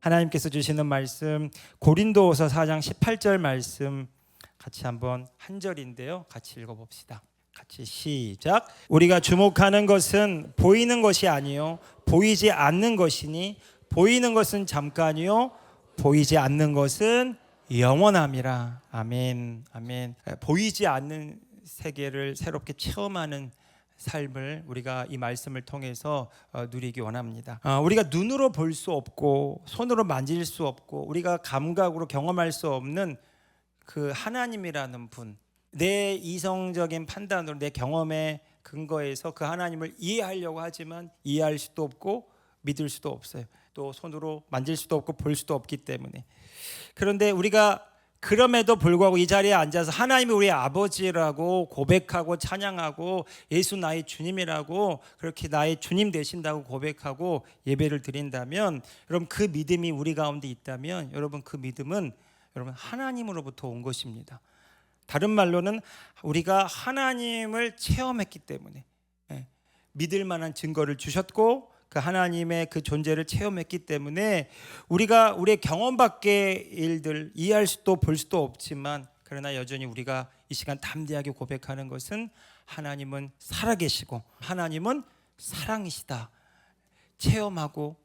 하나님께서 주시는 말씀 고린도후서 4장 18절 말씀 같이 한번 한 절인데요. 같이 읽어봅시다. 같이 시작. 우리가 주목하는 것은 보이는 것이 아니요 보이지 않는 것이니 보이는 것은 잠깐이요 보이지 않는 것은 영원함이라. 아멘. 아멘. 보이지 않는 세계를 새롭게 체험하는 삶을 우리가 이 말씀을 통해서 누리기 원합니다. 우리가 눈으로 볼 수 없고 손으로 만질 수 없고 우리가 감각으로 경험할 수 없는 그 하나님이라는 분, 내 이성적인 판단으로 내 경험에 근거해서 그 하나님을 이해하려고 하지만 이해할 수도 없고 믿을 수도 없어요. 또 손으로 만질 수도 없고 볼 수도 없기 때문에. 그런데 우리가 그럼에도 불구하고 이 자리에 앉아서 하나님이 우리의 아버지라고 고백하고 찬양하고 예수 나의 주님이라고 그렇게 나의 주님 되신다고 고백하고 예배를 드린다면 여러분 그 믿음이 우리 가운데 있다면 여러분 그 믿음은 여러분 하나님으로부터 온 것입니다. 다른 말로는 우리가 하나님을 체험했기 때문에 믿을 만한 증거를 주셨고 그 하나님의 그 존재를 체험했기 때문에 우리가 우리의 경험 밖의 일들 이해할 수도 볼 수도 없지만 그러나 여전히 우리가 이 시간 담대하게 고백하는 것은 하나님은 살아계시고 하나님은 사랑이시다. 체험하고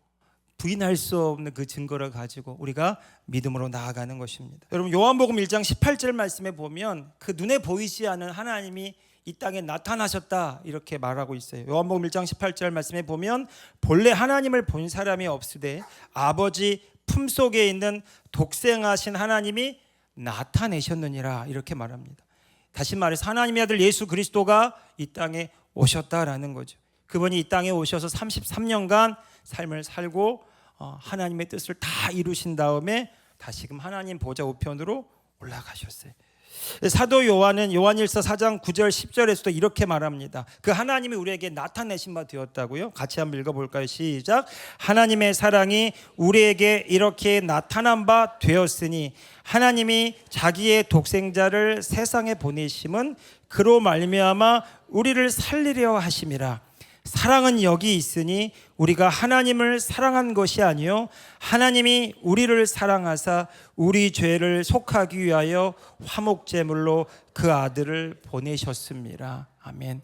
부인할 수 없는 그 증거를 가지고 우리가 믿음으로 나아가는 것입니다. 여러분 요한복음 1장 18절 말씀에 보면 그 눈에 보이지 않는 하나님이 이 땅에 나타나셨다 이렇게 말하고 있어요. 요한복음 1장 18절 말씀에 보면 본래 하나님을 본 사람이 없으되 아버지 품속에 있는 독생하신 하나님이 나타내셨느니라 이렇게 말합니다. 다시 말해서 하나님의 아들 예수 그리스도가 이 땅에 오셨다라는 거죠. 그분이 이 땅에 오셔서 33년간 삶을 살고 하나님의 뜻을 다 이루신 다음에 다시금 하나님 보좌 우편으로 올라가셨어요. 사도 요한은 요한일서 4장 9절 10절에서도 이렇게 말합니다. 그 하나님이 우리에게 나타내신 바 되었다고요. 같이 한번 읽어볼까요? 시작. 하나님의 사랑이 우리에게 이렇게 나타난 바 되었으니 하나님이 자기의 독생자를 세상에 보내심은 그로 말미암아 우리를 살리려 하심이라. 사랑은 여기 있으니 우리가 하나님을 사랑한 것이 아니요 하나님이 우리를 사랑하사 우리 죄를 속하기 위하여 화목제물로 그 아들을 보내셨습니다. 아멘.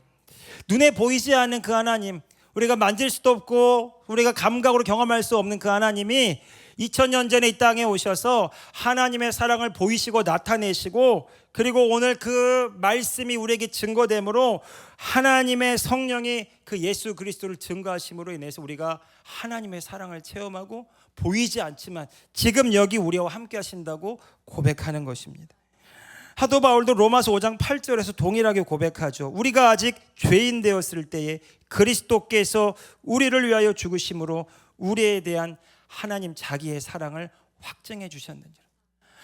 눈에 보이지 않는 그 하나님, 우리가 만질 수도 없고 우리가 감각으로 경험할 수 없는 그 하나님이 2000년 전에 이 땅에 오셔서 하나님의 사랑을 보이시고 나타내시고 그리고 오늘 그 말씀이 우리에게 증거되므로 하나님의 성령이 그 예수 그리스도를 증거하심으로 인해서 우리가 하나님의 사랑을 체험하고 보이지 않지만 지금 여기 우리와 함께 하신다고 고백하는 것입니다. 사도 바울도 로마서 5장 8절에서 동일하게 고백하죠. 우리가 아직 죄인 되었을 때에 그리스도께서 우리를 위하여 죽으심으로 우리에 대한 하나님 자기의 사랑을 확증해 주셨느니라.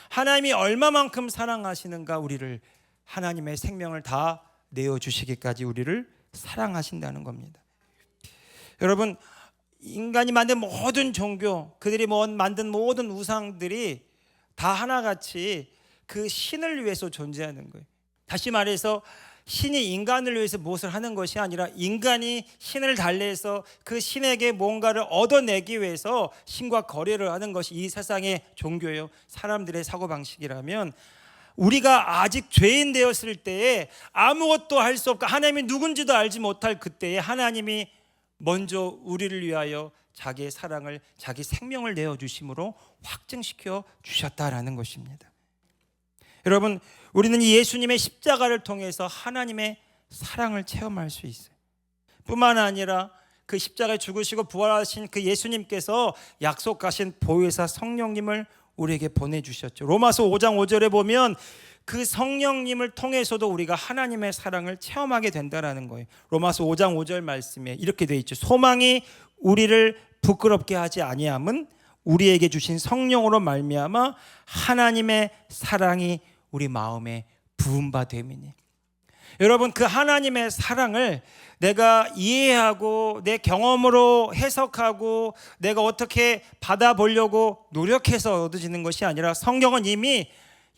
하나님이 얼마만큼 사랑하시는가 우리를 하나님의 생명을 다 내어주시기까지 우리를 사랑하신다는 겁니다. 여러분 인간이 만든 모든 종교 그들이 만든 모든 우상들이 다 하나같이 그 신을 위해서 존재하는 거예요. 다시 말해서 신이 인간을 위해서 무엇을 하는 것이 아니라 인간이 신을 달래서 그 신에게 뭔가를 얻어내기 위해서 신과 거래를 하는 것이 이 세상의 종교예요. 사람들의 사고방식이라면 우리가 아직 죄인 되었을 때에 아무것도 할 수 없고 하나님이 누군지도 알지 못할 그때에 하나님이 먼저 우리를 위하여 자기의 사랑을 자기 생명을 내어주심으로 확증시켜 주셨다라는 것입니다. 여러분 우리는 이 예수님의 십자가를 통해서 하나님의 사랑을 체험할 수 있어요. 뿐만 아니라 그 십자가에 죽으시고 부활하신 그 예수님께서 약속하신 보혜사 성령님을 우리에게 보내주셨죠. 로마서 5장 5절에 보면 그 성령님을 통해서도 우리가 하나님의 사랑을 체험하게 된다는 거예요. 로마서 5장 5절 말씀에 이렇게 되어 있죠. 소망이 우리를 부끄럽게 하지 아니함은 우리에게 주신 성령으로 말미암아 하나님의 사랑이 우리 마음에 부은 바 됨이니. 여러분 그 하나님의 사랑을 내가 이해하고 내 경험으로 해석하고 내가 어떻게 받아보려고 노력해서 얻어지는 것이 아니라 성경은 이미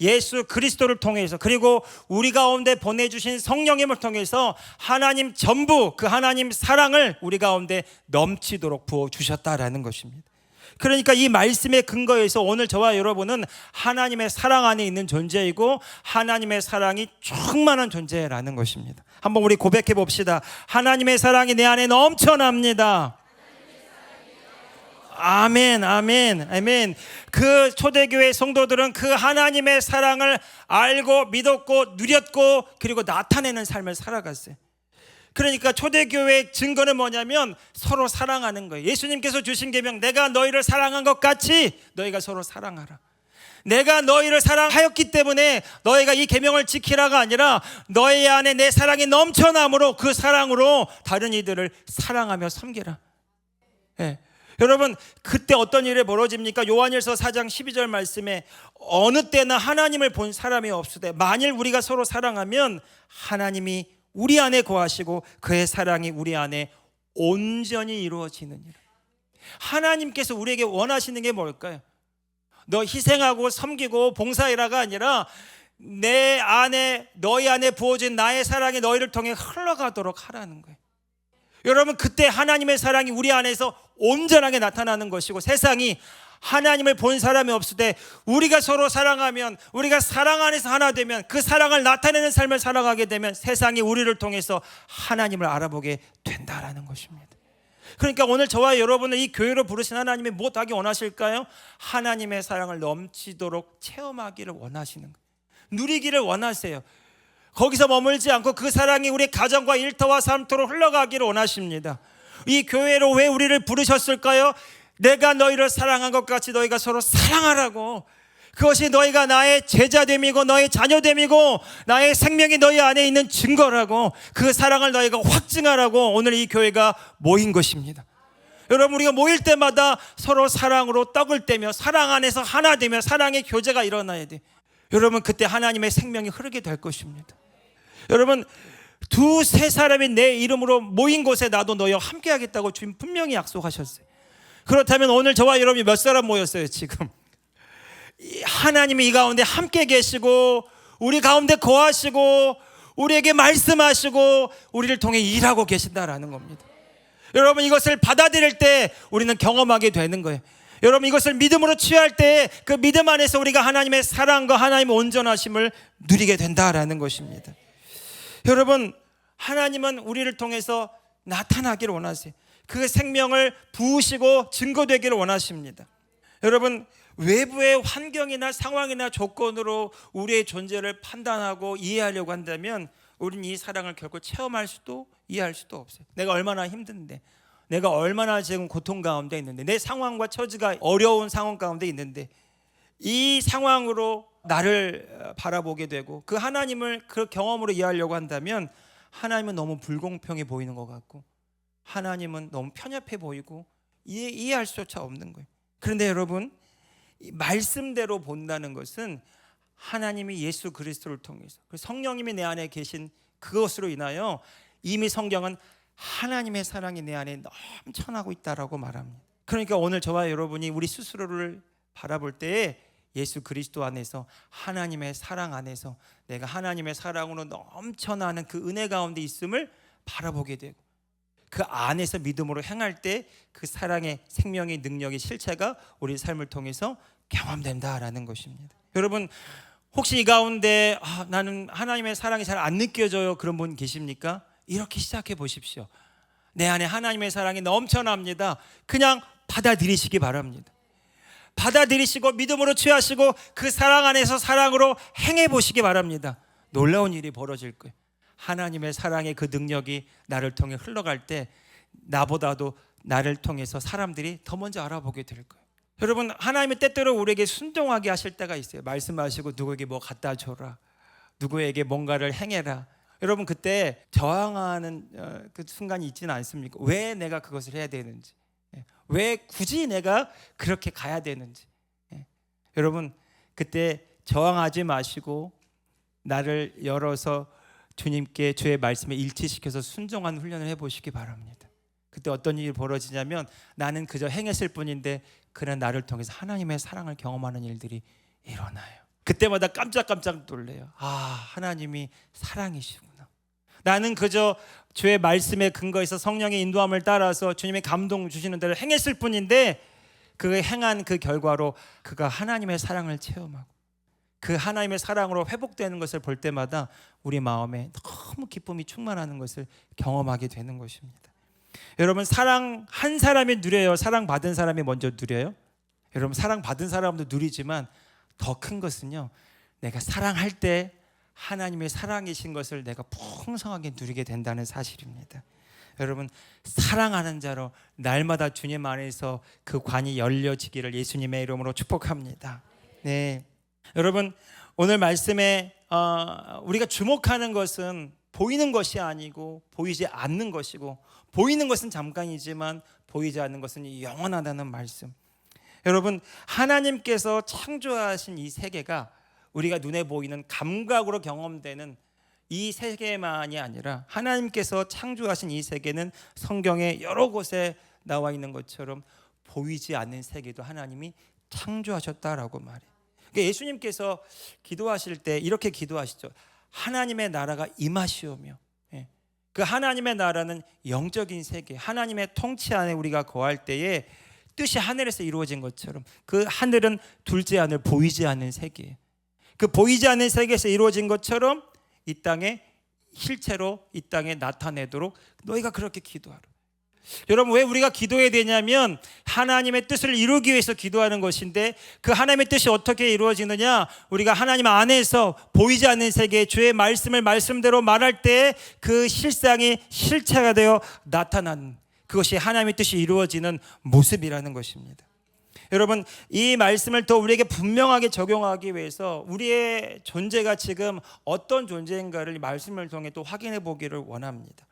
예수 그리스도를 통해서 그리고 우리 가운데 보내주신 성령님을 통해서 하나님 전부 그 하나님 사랑을 우리 가운데 넘치도록 부어주셨다라는 것입니다. 그러니까 이 말씀의 근거에서 오늘 저와 여러분은 하나님의 사랑 안에 있는 존재이고 하나님의 사랑이 충만한 존재라는 것입니다. 한번 우리 고백해 봅시다. 하나님의 사랑이 내 안에 넘쳐납니다. 아멘, 아멘, 아멘. 그 초대교회 성도들은 그 하나님의 사랑을 알고 믿었고 누렸고 그리고 나타내는 삶을 살아갔어요. 그러니까 초대교회의 증거는 뭐냐면 서로 사랑하는 거예요. 예수님께서 주신 계명, 내가 너희를 사랑한 것 같이 너희가 서로 사랑하라. 내가 너희를 사랑하였기 때문에 너희가 이 계명을 지키라가 아니라 너희 안에 내 사랑이 넘쳐남으로 그 사랑으로 다른 이들을 사랑하며 섬기라. 예. 여러분, 그때 어떤 일이 벌어집니까? 요한일서 4장 12절 말씀에 어느 때나 하나님을 본 사람이 없으되 만일 우리가 서로 사랑하면 하나님이 우리 안에 거하시고 그의 사랑이 우리 안에 온전히 이루어지느니라. 하나님께서 우리에게 원하시는 게 뭘까요? 너 희생하고 섬기고 봉사해라가 아니라 내 안에, 너희 안에 부어진 나의 사랑이 너희를 통해 흘러가도록 하라는 거예요. 여러분, 그때 하나님의 사랑이 우리 안에서 온전하게 나타나는 것이고 세상이 하나님을 본 사람이 없을 때 우리가 서로 사랑하면, 우리가 사랑 안에서 하나 되면, 그 사랑을 나타내는 삶을 살아가게 되면 세상이 우리를 통해서 하나님을 알아보게 된다라는 것입니다. 그러니까 오늘 저와 여러분을 이 교회로 부르신 하나님이 무엇하기 원하실까요? 하나님의 사랑을 넘치도록 체험하기를 원하시는 거예요. 누리기를 원하세요. 거기서 머물지 않고 그 사랑이 우리 가정과 일터와 삶터로 흘러가기를 원하십니다. 이 교회로 왜 우리를 부르셨을까요? 내가 너희를 사랑한 것 같이 너희가 서로 사랑하라고. 그것이 너희가 나의 제자됨이고 너의 자녀됨이고 나의 생명이 너희 안에 있는 증거라고. 그 사랑을 너희가 확증하라고 오늘 이 교회가 모인 것입니다. 여러분, 우리가 모일 때마다 서로 사랑으로 떡을 떼며 사랑 안에서 하나 되며 사랑의 교제가 일어나야 돼. 여러분, 그때 하나님의 생명이 흐르게 될 것입니다. 여러분, 두세 사람이 내 이름으로 모인 곳에 나도 너희와 함께 하겠다고 주님 분명히 약속하셨어요. 그렇다면 오늘 저와 여러분이 몇 사람 모였어요 지금? 하나님이 이 가운데 함께 계시고 우리 가운데 거하시고 우리에게 말씀하시고 우리를 통해 일하고 계신다라는 겁니다. 여러분, 이것을 받아들일 때 우리는 경험하게 되는 거예요. 여러분, 이것을 믿음으로 취할 때 그 믿음 안에서 우리가 하나님의 사랑과 하나님의 온전하심을 누리게 된다라는 것입니다. 여러분, 하나님은 우리를 통해서 나타나기를 원하세요. 그 생명을 부으시고 증거되기를 원하십니다. 여러분, 외부의 환경이나 상황이나 조건으로 우리의 존재를 판단하고 이해하려고 한다면 우리는 이 사랑을 결코 체험할 수도 이해할 수도 없어요. 내가 얼마나 힘든데, 내가 얼마나 지금 고통 가운데 있는데, 내 상황과 처지가 어려운 상황 가운데 있는데 이 상황으로 나를 바라보게 되고 그 하나님을 그 경험으로 이해하려고 한다면 하나님은 너무 불공평해 보이는 것 같고 하나님은 너무 편협해 보이고 이해할 수조차 없는 거예요. 그런데 여러분, 말씀대로 본다는 것은 하나님이 예수 그리스도를 통해서 성령님이 내 안에 계신 그것으로 인하여 이미 성경은 하나님의 사랑이 내 안에 넘쳐나고 있다라고 말합니다. 그러니까 오늘 저와 여러분이 우리 스스로를 바라볼 때에 예수 그리스도 안에서 하나님의 사랑 안에서 내가 하나님의 사랑으로 넘쳐나는 그 은혜 가운데 있음을 바라보게 되고 그 안에서 믿음으로 행할 때 그 사랑의 생명의 능력의 실체가 우리 삶을 통해서 경험된다라는 것입니다. 여러분, 혹시 이 가운데 나는 하나님의 사랑이 잘 안 느껴져요 그런 분 계십니까? 이렇게 시작해 보십시오. 내 안에 하나님의 사랑이 넘쳐납니다. 그냥 받아들이시기 바랍니다. 받아들이시고 믿음으로 취하시고 그 사랑 안에서 사랑으로 행해 보시기 바랍니다. 놀라운 일이 벌어질 거예요. 하나님의 사랑의 그 능력이 나를 통해 흘러갈 때 나보다도 나를 통해서 사람들이 더 먼저 알아보게 될 거예요. 여러분, 하나님의 때때로 우리에게 순종하게 하실 때가 있어요. 말씀하시고 누구에게 뭐 갖다 줘라, 누구에게 뭔가를 행해라. 여러분, 그때 저항하는 그 순간이 있지는 않습니까? 왜 내가 그것을 해야 되는지, 왜 굳이 내가 그렇게 가야 되는지. 여러분, 그때 저항하지 마시고 나를 열어서 주님께 주의 말씀에 일치시켜서 순종하는 훈련을 해보시기 바랍니다. 그때 어떤 일이 벌어지냐면 나는 그저 행했을 뿐인데 그는 나를 통해서 하나님의 사랑을 경험하는 일들이 일어나요. 그때마다 깜짝깜짝 놀래요. 하나님이 사랑이시구나. 나는 그저 주의 말씀에 근거해서 성령의 인도함을 따라서 주님의 감동 주시는 대로 행했을 뿐인데 그 행한 그 결과로 그가 하나님의 사랑을 체험하고 그 하나님의 사랑으로 회복되는 것을 볼 때마다 우리 마음에 너무 기쁨이 충만하는 것을 경험하게 되는 것입니다. 여러분, 사랑 한 사람이 누려요? 사랑받은 사람이 먼저 누려요? 여러분, 사랑받은 사람도 누리지만 더 큰 것은요, 내가 사랑할 때 하나님의 사랑이신 것을 내가 풍성하게 누리게 된다는 사실입니다. 여러분, 사랑하는 자로 날마다 주님 안에서 그 관이 열려지기를 예수님의 이름으로 축복합니다. 네, 여러분, 오늘 말씀에 우리가 주목하는 것은 보이는 것이 아니고 보이지 않는 것이고, 보이는 것은 잠깐이지만 보이지 않는 것은 영원하다는 말씀. 여러분, 하나님께서 창조하신 이 세계가 우리가 눈에 보이는 감각으로 경험되는 이 세계만이 아니라 하나님께서 창조하신 이 세계는 성경에 여러 곳에 나와 있는 것처럼 보이지 않는 세계도 하나님이 창조하셨다라고 말해요. 그러니까 예수님께서 기도하실 때 이렇게 기도하시죠. 하나님의 나라가 임하시오며, 그 하나님의 나라는 영적인 세계, 하나님의 통치 안에 우리가 거할 때에 뜻이 하늘에서 이루어진 것처럼 그 하늘은 둘째 하늘, 보이지 않는 세계예요. 그 보이지 않는 세계에서 이루어진 것처럼 이 땅에 실체로 이 땅에 나타내도록 너희가 그렇게 기도하라. 여러분, 왜 우리가 기도해야 되냐면 하나님의 뜻을 이루기 위해서 기도하는 것인데, 그 하나님의 뜻이 어떻게 이루어지느냐, 우리가 하나님 안에서 보이지 않는 세계 주의 말씀을 말씀대로 말할 때 그 실상이 실체가 되어 나타나는, 그것이 하나님의 뜻이 이루어지는 모습이라는 것입니다. 여러분, 이 말씀을 더 우리에게 분명하게 적용하기 위해서 우리의 존재가 지금 어떤 존재인가를 이 말씀을 통해 또 확인해 보기를 원합니다.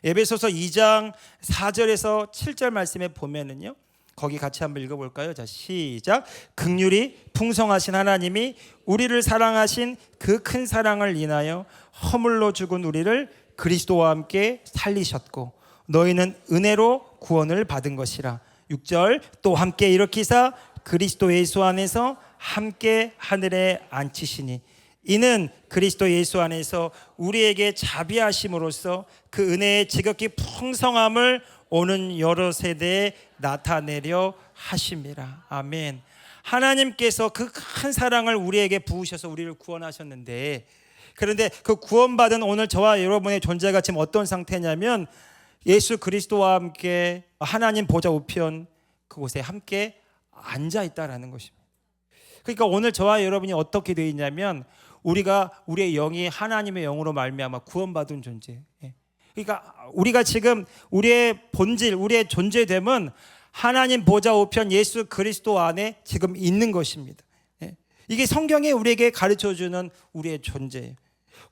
에베소서 2장 4절에서 7절 말씀에 보면은요, 거기 같이 한번 읽어볼까요? 자, 시작. 긍휼이 풍성하신 하나님이 우리를 사랑하신 그 큰 사랑을 인하여 허물로 죽은 우리를 그리스도와 함께 살리셨고 너희는 은혜로 구원을 받은 것이라. 6절. 또 함께 일으키사 그리스도 예수 안에서 함께 하늘에 앉히시니 이는 그리스도 예수 안에서 우리에게 자비하심으로써 그 은혜의 지극히 풍성함을 오는 여러 세대에 나타내려 하심이라. 아멘. 하나님께서 그 큰 사랑을 우리에게 부으셔서 우리를 구원하셨는데, 그런데 그 구원받은 오늘 저와 여러분의 존재가 지금 어떤 상태냐면 예수 그리스도와 함께 하나님 보좌 우편 그곳에 함께 앉아 있다라는 것입니다. 그러니까 오늘 저와 여러분이 어떻게 되어 있냐면 우리의 영이 하나님의 영으로 말미암아 구원받은 존재. 그러니까 우리가 지금 우리의 본질, 우리의 존재됨은 하나님 보좌 우편 예수 그리스도 안에 지금 있는 것입니다. 이게 성경이 우리에게 가르쳐주는 우리의 존재예요.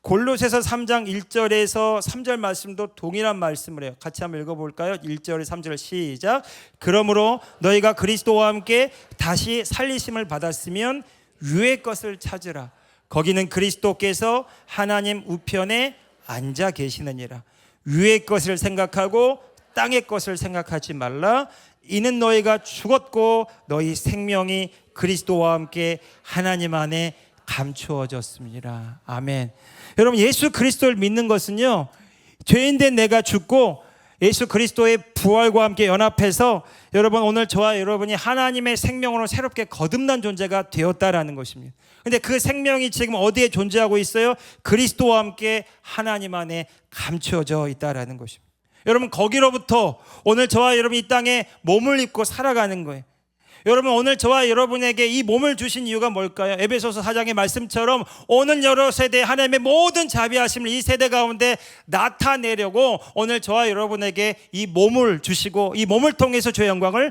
골로새서 3장 1절에서 3절 말씀도 동일한 말씀을 해요. 같이 한번 읽어볼까요? 1절 3절 시작. 그러므로 너희가 그리스도와 함께 다시 살리심을 받았으면 위의 것을 찾으라. 거기는 그리스도께서 하나님 우편에 앉아 계시느니라. 위의 것을 생각하고 땅의 것을 생각하지 말라. 이는 너희가 죽었고 너희 생명이 그리스도와 함께 하나님 안에 감추어졌습니다. 아멘. 여러분, 예수 그리스도를 믿는 것은요, 죄인된 내가 죽고 예수 그리스도의 부활과 함께 연합해서 여러분, 오늘 저와 여러분이 하나님의 생명으로 새롭게 거듭난 존재가 되었다라는 것입니다. 근데 그 생명이 지금 어디에 존재하고 있어요? 그리스도와 함께 하나님 안에 감추어져 있다라는 것입니다. 여러분, 거기로부터 오늘 저와 여러분이 이 땅에 몸을 입고 살아가는 거예요. 여러분, 오늘 저와 여러분에게 이 몸을 주신 이유가 뭘까요? 에베소서 4장의 말씀처럼 오는 여러 세대 하나님의 모든 자비하심을 이 세대 가운데 나타내려고 오늘 저와 여러분에게 이 몸을 주시고 이 몸을 통해서 주의 영광을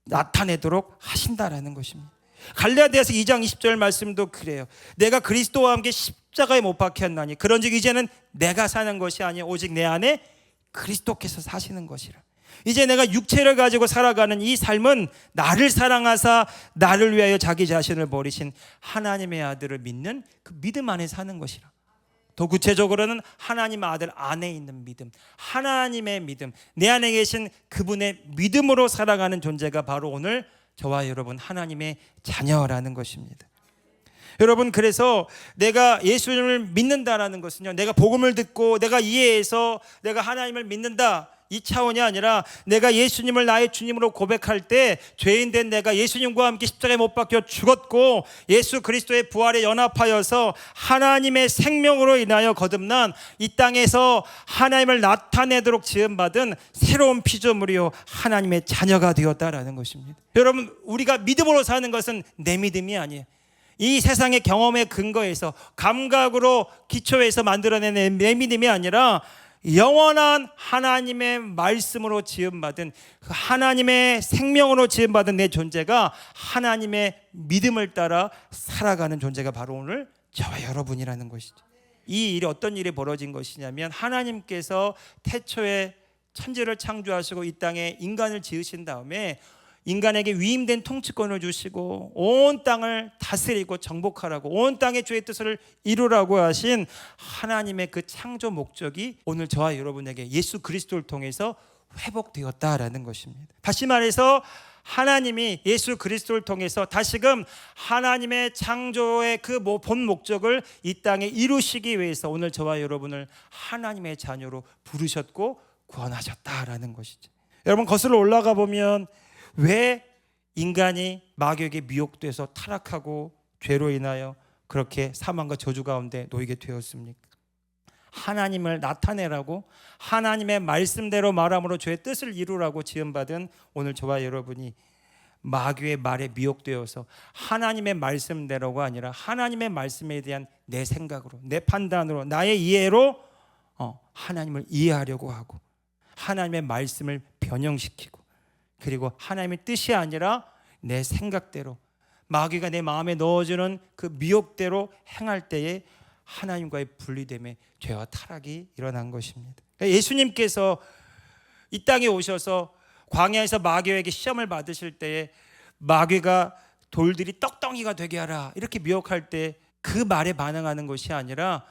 나타내도록 하신다라는 것입니다. 갈라디아서 2장 20절 말씀도 그래요. 내가 그리스도와 함께 십자가에 못 박혔나니 그런즉 이제는 내가 사는 것이 아니요 오직 내 안에 그리스도께서 사시는 것이라. 이제 내가 육체를 가지고 살아가는 이 삶은 나를 사랑하사 나를 위하여 자기 자신을 버리신 하나님의 아들을 믿는 그 믿음 안에 사는 것이라. 더 구체적으로는 하나님 아들 안에 있는 믿음, 하나님의 믿음, 내 안에 계신 그분의 믿음으로 살아가는 존재가 바로 오늘 저와 여러분 하나님의 자녀라는 것입니다. 여러분, 그래서 내가 예수님을 믿는다라는 것은요, 내가 복음을 듣고 내가 이해해서 내가 하나님을 믿는다, 이 차원이 아니라 내가 예수님을 나의 주님으로 고백할 때 죄인된 내가 예수님과 함께 십자가에 못 박혀 죽었고 예수 그리스도의 부활에 연합하여서 하나님의 생명으로 인하여 거듭난 이 땅에서 하나님을 나타내도록 지음받은 새로운 피조물이요 하나님의 자녀가 되었다라는 것입니다. 여러분, 우리가 믿음으로 사는 것은 내 믿음이 아니에요. 이 세상의 경험의 근거에서 감각으로 기초해서 만들어낸 내 믿음이 아니라 영원한 하나님의 말씀으로 지음받은 그 하나님의 생명으로 지음받은 내 존재가 하나님의 믿음을 따라 살아가는 존재가 바로 오늘 저와 여러분이라는 것이죠. 이 일이 어떤 일이 벌어진 것이냐면 하나님께서 태초에 천지를 창조하시고 이 땅에 인간을 지으신 다음에 인간에게 위임된 통치권을 주시고 온 땅을 다스리고 정복하라고 온 땅의 주의 뜻을 이루라고 하신 하나님의 그 창조 목적이 오늘 저와 여러분에게 예수 그리스도를 통해서 회복되었다라는 것입니다. 다시 말해서 하나님이 예수 그리스도를 통해서 다시금 하나님의 창조의 그 본 목적을 이 땅에 이루시기 위해서 오늘 저와 여러분을 하나님의 자녀로 부르셨고 구원하셨다라는 것이죠. 여러분, 거슬러 올라가 보면 왜 인간이 마귀에게 미혹돼서 타락하고 죄로 인하여 그렇게 사망과 저주 가운데 놓이게 되었습니까? 하나님을 나타내라고 하나님의 말씀대로 말함으로 죄의 뜻을 이루라고 지음받은 오늘 저와 여러분이 마귀의 말에 미혹되어서 하나님의 말씀대로가 아니라 하나님의 말씀에 대한 내 생각으로 내 판단으로 나의 이해로 하나님을 이해하려고 하고 하나님의 말씀을 변형시키고 그리고 하나님의 뜻이 아니라 내 생각대로 마귀가 내 마음에 넣어주는 그 미혹대로 행할 때에 하나님과의 분리됨에 죄와 타락이 일어난 것입니다. 예수님께서 이 땅에 오셔서 광야에서 마귀에게 시험을 받으실 때에 마귀가 돌들이 떡덩이가 되게 하라 이렇게 미혹할 때 그 말에 반응하는 것이 아니라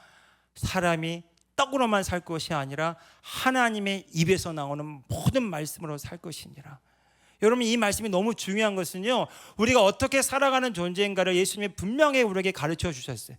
사람이 떡으로만 살 것이 아니라 하나님의 입에서 나오는 모든 말씀으로 살 것이니라. 여러분, 이 말씀이 너무 중요한 것은요, 우리가 어떻게 살아가는 존재인가를 예수님이 분명히 우리에게 가르쳐 주셨어요.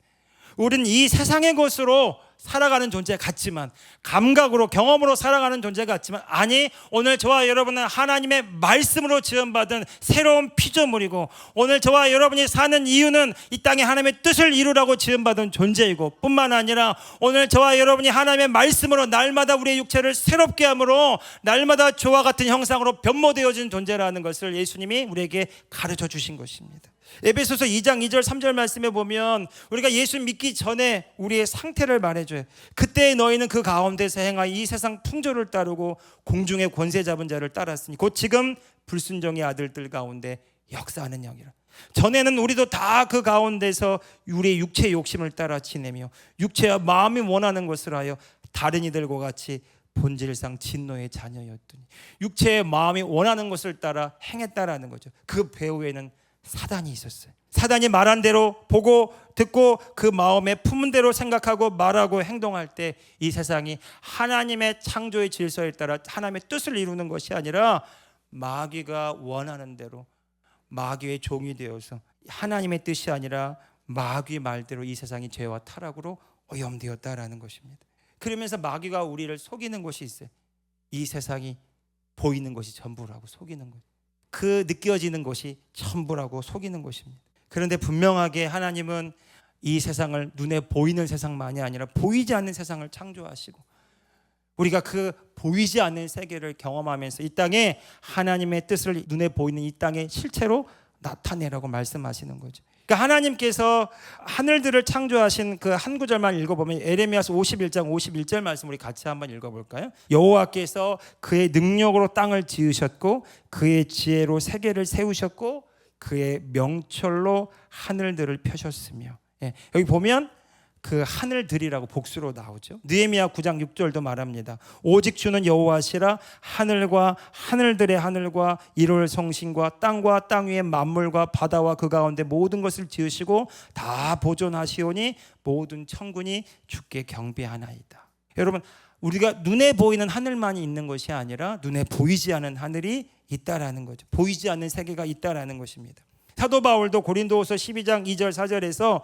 우리는 이 세상의 것으로 살아가는 존재 같지만, 감각으로 경험으로 살아가는 존재 같지만, 아니, 오늘 저와 여러분은 하나님의 말씀으로 지음받은 새로운 피조물이고, 오늘 저와 여러분이 사는 이유는 이 땅에 하나님의 뜻을 이루라고 지음받은 존재이고, 뿐만 아니라 오늘 저와 여러분이 하나님의 말씀으로 날마다 우리의 육체를 새롭게 함으로 날마다 저와 같은 형상으로 변모되어진 존재라는 것을 예수님이 우리에게 가르쳐 주신 것입니다. 에베소서 2장 2절 3절 말씀에 보면 우리가 예수 믿기 전에 우리의 상태를 말해줘요. 그때 너희는 그 가운데서 행하여 이 세상 풍조를 따르고 공중의 권세 잡은 자를 따랐으니 곧 지금 불순종의 아들들 가운데 역사하는 영이라. 전에는 우리도 다 그 가운데서 우리의 육체의 욕심을 따라 지내며 육체와 마음이 원하는 것을 하여 다른 이들과 같이 본질상 진노의 자녀였더니 육체의 마음이 원하는 것을 따라 행했다라는 거죠. 그 배후에는 사단이 있었어요. 사단이 말한 대로 보고 듣고 그 마음에 품은 대로 생각하고 말하고 행동할 때 이 세상이 하나님의 창조의 질서에 따라 하나님의 뜻을 이루는 것이 아니라 마귀가 원하는 대로 마귀의 종이 되어서 하나님의 뜻이 아니라 마귀 말대로 이 세상이 죄와 타락으로 오염되었다라는 것입니다. 그러면서 마귀가 우리를 속이는 것이 있어요. 이 세상이 보이는 것이 전부라고 속이는 거예요. 그 느껴지는 것이 전부라고 속이는 것입니다. 그런데 분명하게 하나님은 이 세상을 눈에 보이는 세상만이 아니라 보이지 않는 세상을 창조하시고 우리가 그 보이지 않는 세계를 경험하면서 이 땅에 하나님의 뜻을 눈에 보이는 이 땅에 실체로 나타내라고 말씀하시는 거죠. 그러니까 하나님께서 하늘들을 창조하신 그 한 구절만 읽어보면 에레미야서 51장 51절 말씀 우리 같이 한번 읽어볼까요? 여호와께서 그의 능력으로 땅을 지으셨고 그의 지혜로 세계를 세우셨고 그의 명철로 하늘들을 펴셨으며 여기 보면 그 하늘들이라고 복수로 나오죠. 느헤미야 9장 6절도 말합니다. 오직 주는 여호와시라 하늘과 하늘들의 하늘과 일월 성신과 땅과 땅 위의 만물과 바다와 그 가운데 모든 것을 지으시고 다 보존하시오니 모든 천군이 주께 경배하나이다. 여러분, 우리가 눈에 보이는 하늘만이 있는 것이 아니라 눈에 보이지 않는 하늘이 있다라는 거죠. 보이지 않는 세계가 있다라는 것입니다. 사도 바울도 고린도후서 12장 2절 4절에서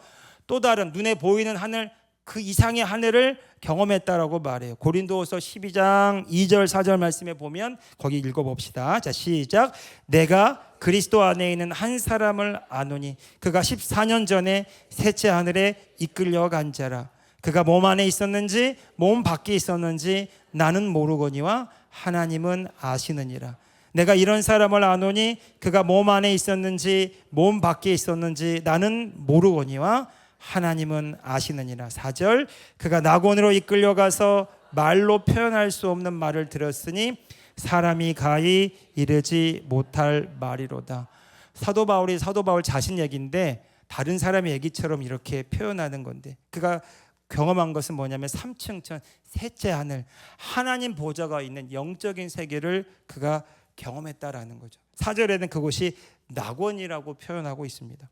또 다른 눈에 보이는 하늘 그 이상의 하늘을 경험했다라고 말해요. 고린도후서 12장 2절 4절 말씀에 보면 거기 읽어봅시다. 자, 시작. 내가 그리스도 안에 있는 한 사람을 아노니 그가 14년 전에 셋째 하늘에 이끌려간 자라. 그가 몸 안에 있었는지 몸 밖에 있었는지 나는 모르거니와 하나님은 아시느니라. 내가 이런 사람을 아노니 그가 몸 안에 있었는지 몸 밖에 있었는지 나는 모르거니와 하나님은 아시느니라. 4절. 그가 낙원으로 이끌려가서 말로 표현할 수 없는 말을 들었으니 사람이 가히 이르지 못할 말이로다. 사도 바울 자신 얘기인데 다른 사람의 얘기처럼 이렇게 표현하는 건데, 그가 경험한 것은 뭐냐면 3층 천 셋째 하늘, 하나님 보좌가 있는 영적인 세계를 그가 경험했다라는 거죠. 4절에는 그곳이 낙원이라고 표현하고 있습니다.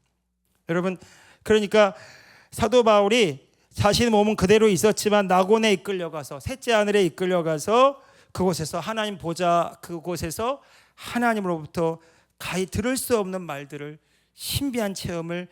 여러분, 그러니까 사도 바울이 자신의 몸은 그대로 있었지만 낙원에 이끌려가서 셋째 하늘에 이끌려가서 그곳에서 하나님 보좌, 그곳에서 하나님으로부터 가히 들을 수 없는 말들을, 신비한 체험을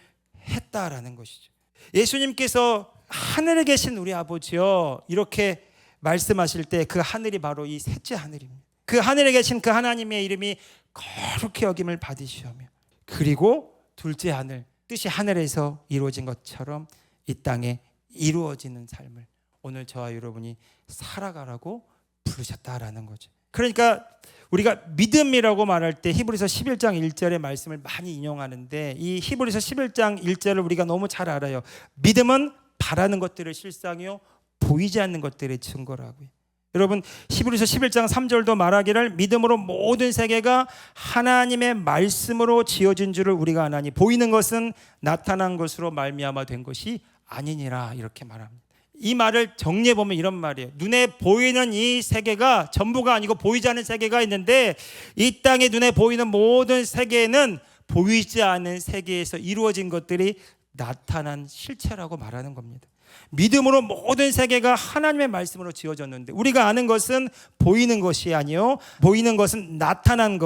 했다라는 것이죠. 예수님께서 하늘에 계신 우리 아버지요 이렇게 말씀하실 때 그 하늘이 바로 이 셋째 하늘입니다. 그 하늘에 계신 그 하나님의 이름이 거룩히 여김을 받으시오며, 그리고 둘째 하늘, 뜻이 하늘에서 이루어진 것처럼 이 땅에 이루어지는 삶을 오늘 저와 여러분이 살아가라고 부르셨다라는 거죠. 그러니까 우리가 믿음이라고 말할 때 히브리서 11장 1절의 말씀을 많이 인용하는데, 이 히브리서 11장 1절을 우리가 너무 잘 알아요. 믿음은 바라는 것들의 실상이요 보이지 않는 것들의 증거라고요. 여러분, 히브리서 11장 3절도 말하기를 믿음으로 모든 세계가 하나님의 말씀으로 지어진 줄을 우리가 아나니 보이는 것은 나타난 것으로 말미암아 된 것이 아니니라, 이렇게 말합니다. 이 말을 정리해 보면 이런 말이에요. 눈에 보이는 이 세계가 전부가 아니고 보이지 않는 세계가 있는데, 이 땅에 눈에 보이는 모든 세계는 보이지 않는 세계에서 이루어진 것들이 나타난 실체라고 말하는 겁니다. 믿음으로 모든 세계가 하나님의 말씀으로 지어졌는데, 우리가 아는 것은 보이는 것이 아니요 보이는 것은 나타난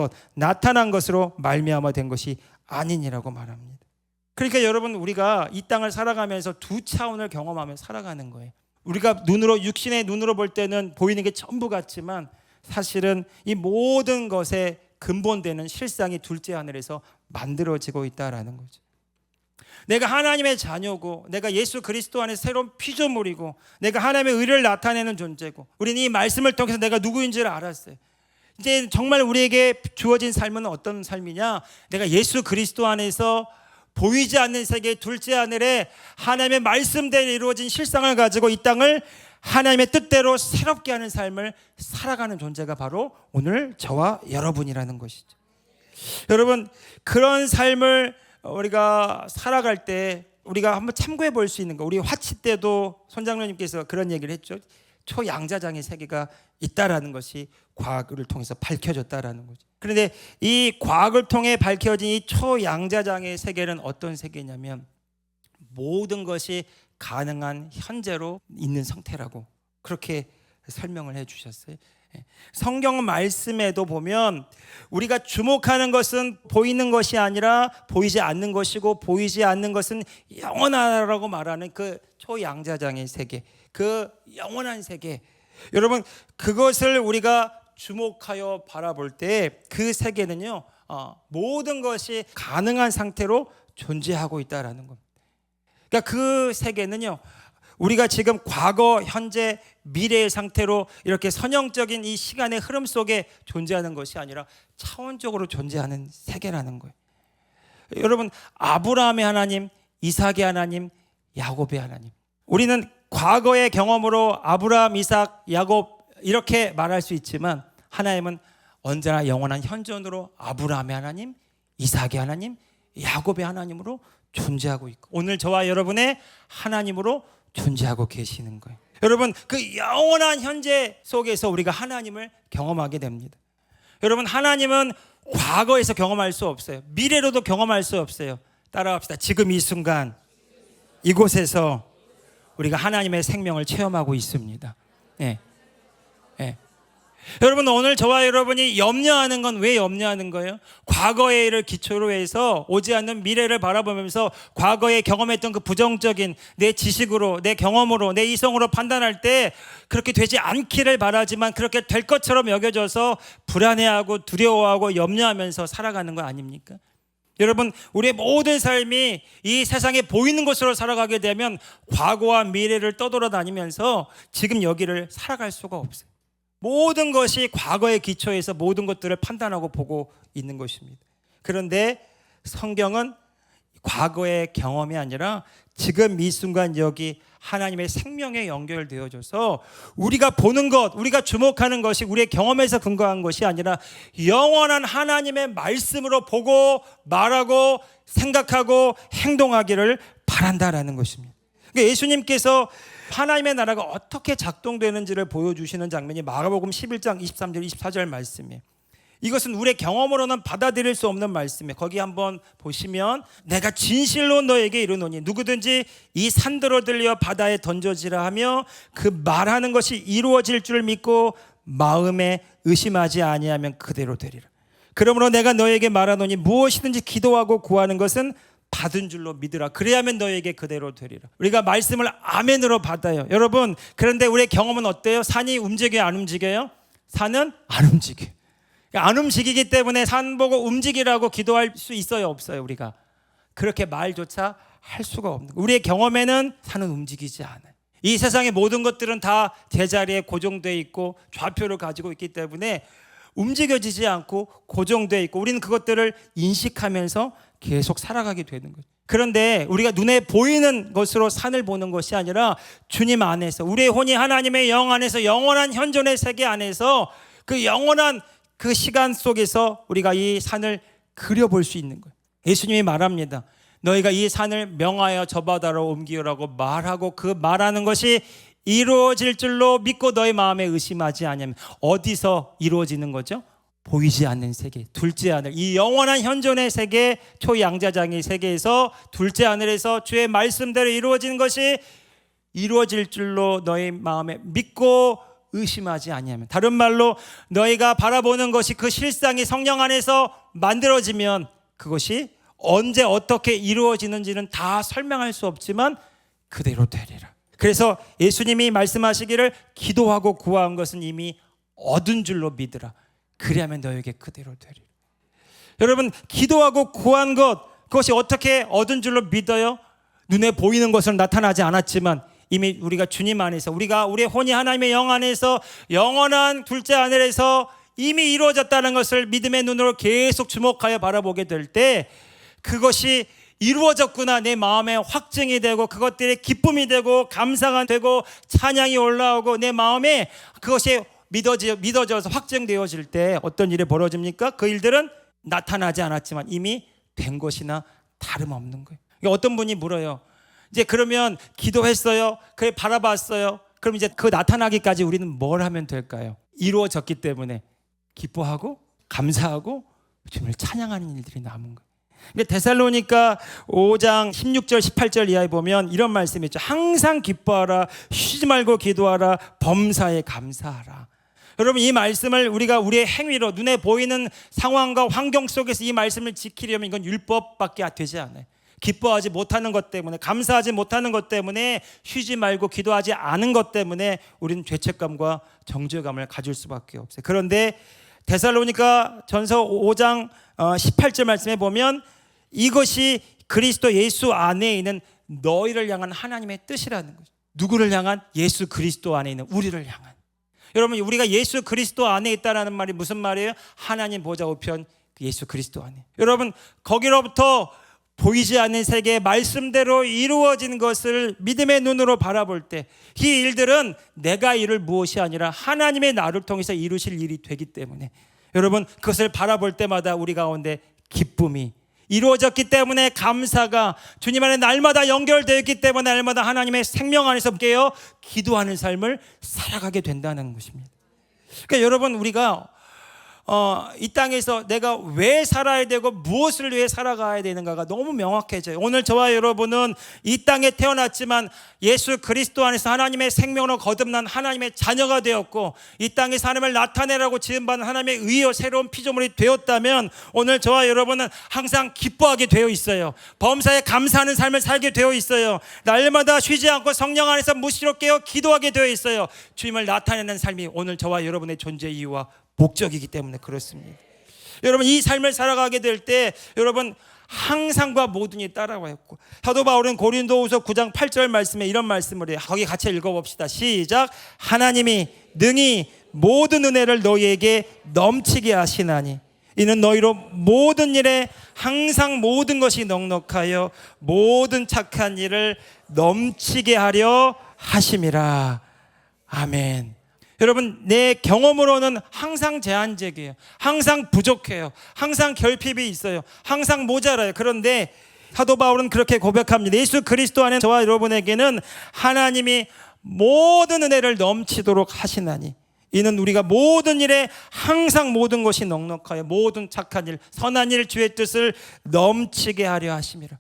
것으로 말미암아 된 것이 아니니라고 말합니다. 그러니까 여러분, 우리가 이 땅을 살아가면서 두 차원을 경험하며 살아가는 거예요. 우리가 육신의 눈으로 볼 때는 보이는 게 전부 같지만 사실은 이 모든 것의 근본되는 실상이 둘째 하늘에서 만들어지고 있다라는 거죠. 내가 하나님의 자녀고, 내가 예수 그리스도 안에 새로운 피조물이고, 내가 하나님의 의를 나타내는 존재고, 우리는 이 말씀을 통해서 내가 누구인지를 알았어요. 이제 정말 우리에게 주어진 삶은 어떤 삶이냐? 내가 예수 그리스도 안에서 보이지 않는 세계 둘째 하늘에 하나님의 말씀대로 이루어진 실상을 가지고 이 땅을 하나님의 뜻대로 새롭게 하는 삶을 살아가는 존재가 바로 오늘 저와 여러분이라는 것이죠. 여러분, 그런 삶을 우리가 살아갈 때 우리가 한번 참고해 볼 수 있는 거, 우리 화치 때도 손장로님께서 그런 얘기를 했죠. 초양자장의 세계가 있다라는 것이 과학을 통해서 밝혀졌다라는 거죠. 그런데 이 과학을 통해 밝혀진 이 초양자장의 세계는 어떤 세계냐면 모든 것이 가능한 현재로 있는 상태라고 그렇게 설명을 해 주셨어요. 성경 말씀에도 보면 우리가 주목하는 것은 보이는 것이 아니라 보이지 않는 것이고, 보이지 않는 것은 영원하다라고 말하는 그 초양자장의 세계, 그 영원한 세계, 여러분, 그것을 우리가 주목하여 바라볼 때 그 세계는요 모든 것이 가능한 상태로 존재하고 있다라는 겁니다. 그러니까 그 세계는요 우리가 지금 과거, 현재, 미래의 상태로 이렇게 선형적인 이 시간의 흐름 속에 존재하는 것이 아니라 차원적으로 존재하는 세계라는 거예요. 여러분, 아브라함의 하나님, 이삭의 하나님, 야곱의 하나님, 우리는 과거의 경험으로 아브라함, 이삭, 야곱 이렇게 말할 수 있지만 하나님은 언제나 영원한 현존으로 아브라함의 하나님, 이삭의 하나님, 야곱의 하나님으로 존재하고 있고, 오늘 저와 여러분의 하나님으로 존재하고 계시는 거예요. 여러분, 그 영원한 현재 속에서 우리가 하나님을 경험하게 됩니다. 여러분, 하나님은 과거에서 경험할 수 없어요. 미래로도 경험할 수 없어요. 따라합시다. 지금 이 순간 이곳에서 우리가 하나님의 생명을 체험하고 있습니다. 네. 네. 여러분, 오늘 저와 여러분이 염려하는 건 왜 염려하는 거예요? 과거의 일을 기초로 해서 오지 않는 미래를 바라보면서 과거에 경험했던 그 부정적인 내 지식으로, 내 경험으로, 내 이성으로 판단할 때 그렇게 되지 않기를 바라지만 그렇게 될 것처럼 여겨져서 불안해하고 두려워하고 염려하면서 살아가는 거 아닙니까? 여러분, 우리의 모든 삶이 이 세상에 보이는 것으로 살아가게 되면 과거와 미래를 떠돌아다니면서 지금 여기를 살아갈 수가 없어요. 모든 것이 과거의 기초에서 모든 것들을 판단하고 보고 있는 것입니다. 그런데 성경은 과거의 경험이 아니라 지금 이 순간 여기 하나님의 생명에 연결되어져서 우리가 보는 것, 우리가 주목하는 것이 우리의 경험에서 근거한 것이 아니라 영원한 하나님의 말씀으로 보고 말하고 생각하고 행동하기를 바란다라는 것입니다. 그러니까 예수님께서 하나님의 나라가 어떻게 작동되는지를 보여주시는 장면이 마가복음 11장 23절 24절 말씀이에요. 이것은 우리의 경험으로는 받아들일 수 없는 말씀이에요. 거기 한번 보시면 내가 진실로 너에게 이르노니 누구든지 이 산더러 들려 바다에 던져지라 하며 그 말하는 것이 이루어질 줄 믿고 마음에 의심하지 아니하면 그대로 되리라. 그러므로 내가 너에게 말하노니 무엇이든지 기도하고 구하는 것은 받은 줄로 믿으라. 그래야만 너에게 그대로 되리라. 우리가 말씀을 아멘으로 받아요. 여러분, 그런데 우리의 경험은 어때요? 산이 움직여요? 안 움직여요? 산은 안 움직여요. 안 움직이기 때문에 산 보고 움직이라고 기도할 수 있어요? 없어요? 우리가 그렇게 말조차 할 수가 없는 거예요. 우리의 경험에는 산은 움직이지 않아요. 이 세상의 모든 것들은 다 제자리에 고정되어 있고 좌표를 가지고 있기 때문에 움직여지지 않고 고정되어 있고 우리는 그것들을 인식하면서 계속 살아가게 되는 거죠. 그런데 우리가 눈에 보이는 것으로 산을 보는 것이 아니라 주님 안에서 우리의 혼이 하나님의 영 안에서 영원한 현존의 세계 안에서 그 영원한 그 시간 속에서 우리가 이 산을 그려볼 수 있는 거예요. 예수님이 말합니다. 너희가 이 산을 명하여 저 바다로 옮기라고 말하고 그 말하는 것이 이루어질 줄로 믿고 너희 마음에 의심하지 않으면 어디서 이루어지는 거죠? 보이지 않는 세계, 둘째 하늘, 이 영원한 현존의 세계, 초양자장의 세계에서 둘째 하늘에서 주의 말씀대로 이루어지는 것이 이루어질 줄로 너희 마음에 믿고 의심하지 아니하면, 다른 말로 너희가 바라보는 것이 그 실상이 성령 안에서 만들어지면 그것이 언제 어떻게 이루어지는지는 다 설명할 수 없지만 그대로 되리라. 그래서 예수님이 말씀하시기를 기도하고 구한 것은 이미 얻은 줄로 믿으라. 그리하면 너에게 그대로 되리라. 여러분, 기도하고 구한 것, 그것이 어떻게 얻은 줄로 믿어요? 눈에 보이는 것은 나타나지 않았지만 이미 우리가 주님 안에서, 우리의 혼이 하나님의 영 안에서 영원한 둘째 하늘에서 이미 이루어졌다는 것을 믿음의 눈으로 계속 주목하여 바라보게 될 때 그것이 이루어졌구나, 내 마음에 확증이 되고 그것들이 기쁨이 되고 감사가 되고 찬양이 올라오고 내 마음에 그것이 믿어져서 확증되어질 때 어떤 일이 벌어집니까? 그 일들은 나타나지 않았지만 이미 된 것이나 다름없는 거예요. 어떤 분이 물어요. 이제 그러면 기도했어요. 그래 바라봤어요. 그럼 이제 그 나타나기까지 우리는 뭘 하면 될까요? 이루어졌기 때문에 기뻐하고 감사하고 주님을 찬양하는 일들이 남은 거예요. 근데 데살로니가 5장 16절 18절 이하에 보면 이런 말씀이 있죠. 항상 기뻐하라, 쉬지 말고 기도하라, 범사에 감사하라. 여러분, 이 말씀을 우리가 우리의 행위로 눈에 보이는 상황과 환경 속에서 이 말씀을 지키려면 이건 율법밖에 되지 않아요. 기뻐하지 못하는 것 때문에, 감사하지 못하는 것 때문에, 쉬지 말고 기도하지 않은 것 때문에 우리는 죄책감과 정죄감을 가질 수밖에 없어요. 그런데 데살로니가 전서 5장 18절 말씀에 보면 이것이 그리스도 예수 안에 있는 너희를 향한 하나님의 뜻이라는 거죠. 누구를 향한? 예수 그리스도 안에 있는 우리를 향한. 여러분, 우리가 예수 그리스도 안에 있다는 말이 무슨 말이에요? 하나님 보좌 우편 예수 그리스도 안에. 여러분, 거기로부터 보이지 않는 세계의 말씀대로 이루어진 것을 믿음의 눈으로 바라볼 때 이 일들은 내가 이룰 무엇이 아니라 하나님의 나를 통해서 이루실 일이 되기 때문에 여러분, 그것을 바라볼 때마다 우리 가운데 기쁨이 이루어졌기 때문에, 감사가 주님 안에 날마다 연결되어 있기 때문에 날마다 하나님의 생명 안에서 깨어 기도하는 삶을 살아가게 된다는 것입니다. 그러니까 여러분, 우리가 이 땅에서 내가 왜 살아야 되고 무엇을 위해 살아가야 되는가가 너무 명확해져요. 오늘 저와 여러분은 이 땅에 태어났지만 예수 그리스도 안에서 하나님의 생명으로 거듭난 하나님의 자녀가 되었고, 이 땅에서 하나님을 나타내라고 지음받은 하나님의 의여 새로운 피조물이 되었다면 오늘 저와 여러분은 항상 기뻐하게 되어 있어요. 범사에 감사하는 삶을 살게 되어 있어요. 날마다 쉬지 않고 성령 안에서 무시로 깨어 기도하게 되어 있어요. 주님을 나타내는 삶이 오늘 저와 여러분의 존재 이유와 목적이기 때문에 그렇습니다. 여러분, 이 삶을 살아가게 될 때 여러분 항상과 모든이 따라와요. 사도 바울은 고린도후서 9장 8절 말씀에 이런 말씀을 해요. 거기 같이 읽어봅시다. 시작. 하나님이 능히 모든 은혜를 너희에게 넘치게 하시나니 이는 너희로 모든 일에 항상 모든 것이 넉넉하여 모든 착한 일을 넘치게 하려 하심이라. 아멘. 여러분, 내 경험으로는 항상 제한적이에요. 항상 부족해요. 항상 결핍이 있어요. 항상 모자라요. 그런데 사도 바울은 그렇게 고백합니다. 예수 그리스도 안에 저와 여러분에게는 하나님이 모든 은혜를 넘치도록 하시나니 이는 우리가 모든 일에 항상 모든 것이 넉넉하여 모든 착한 일, 선한 일, 주의 뜻을 넘치게 하려 하심이라.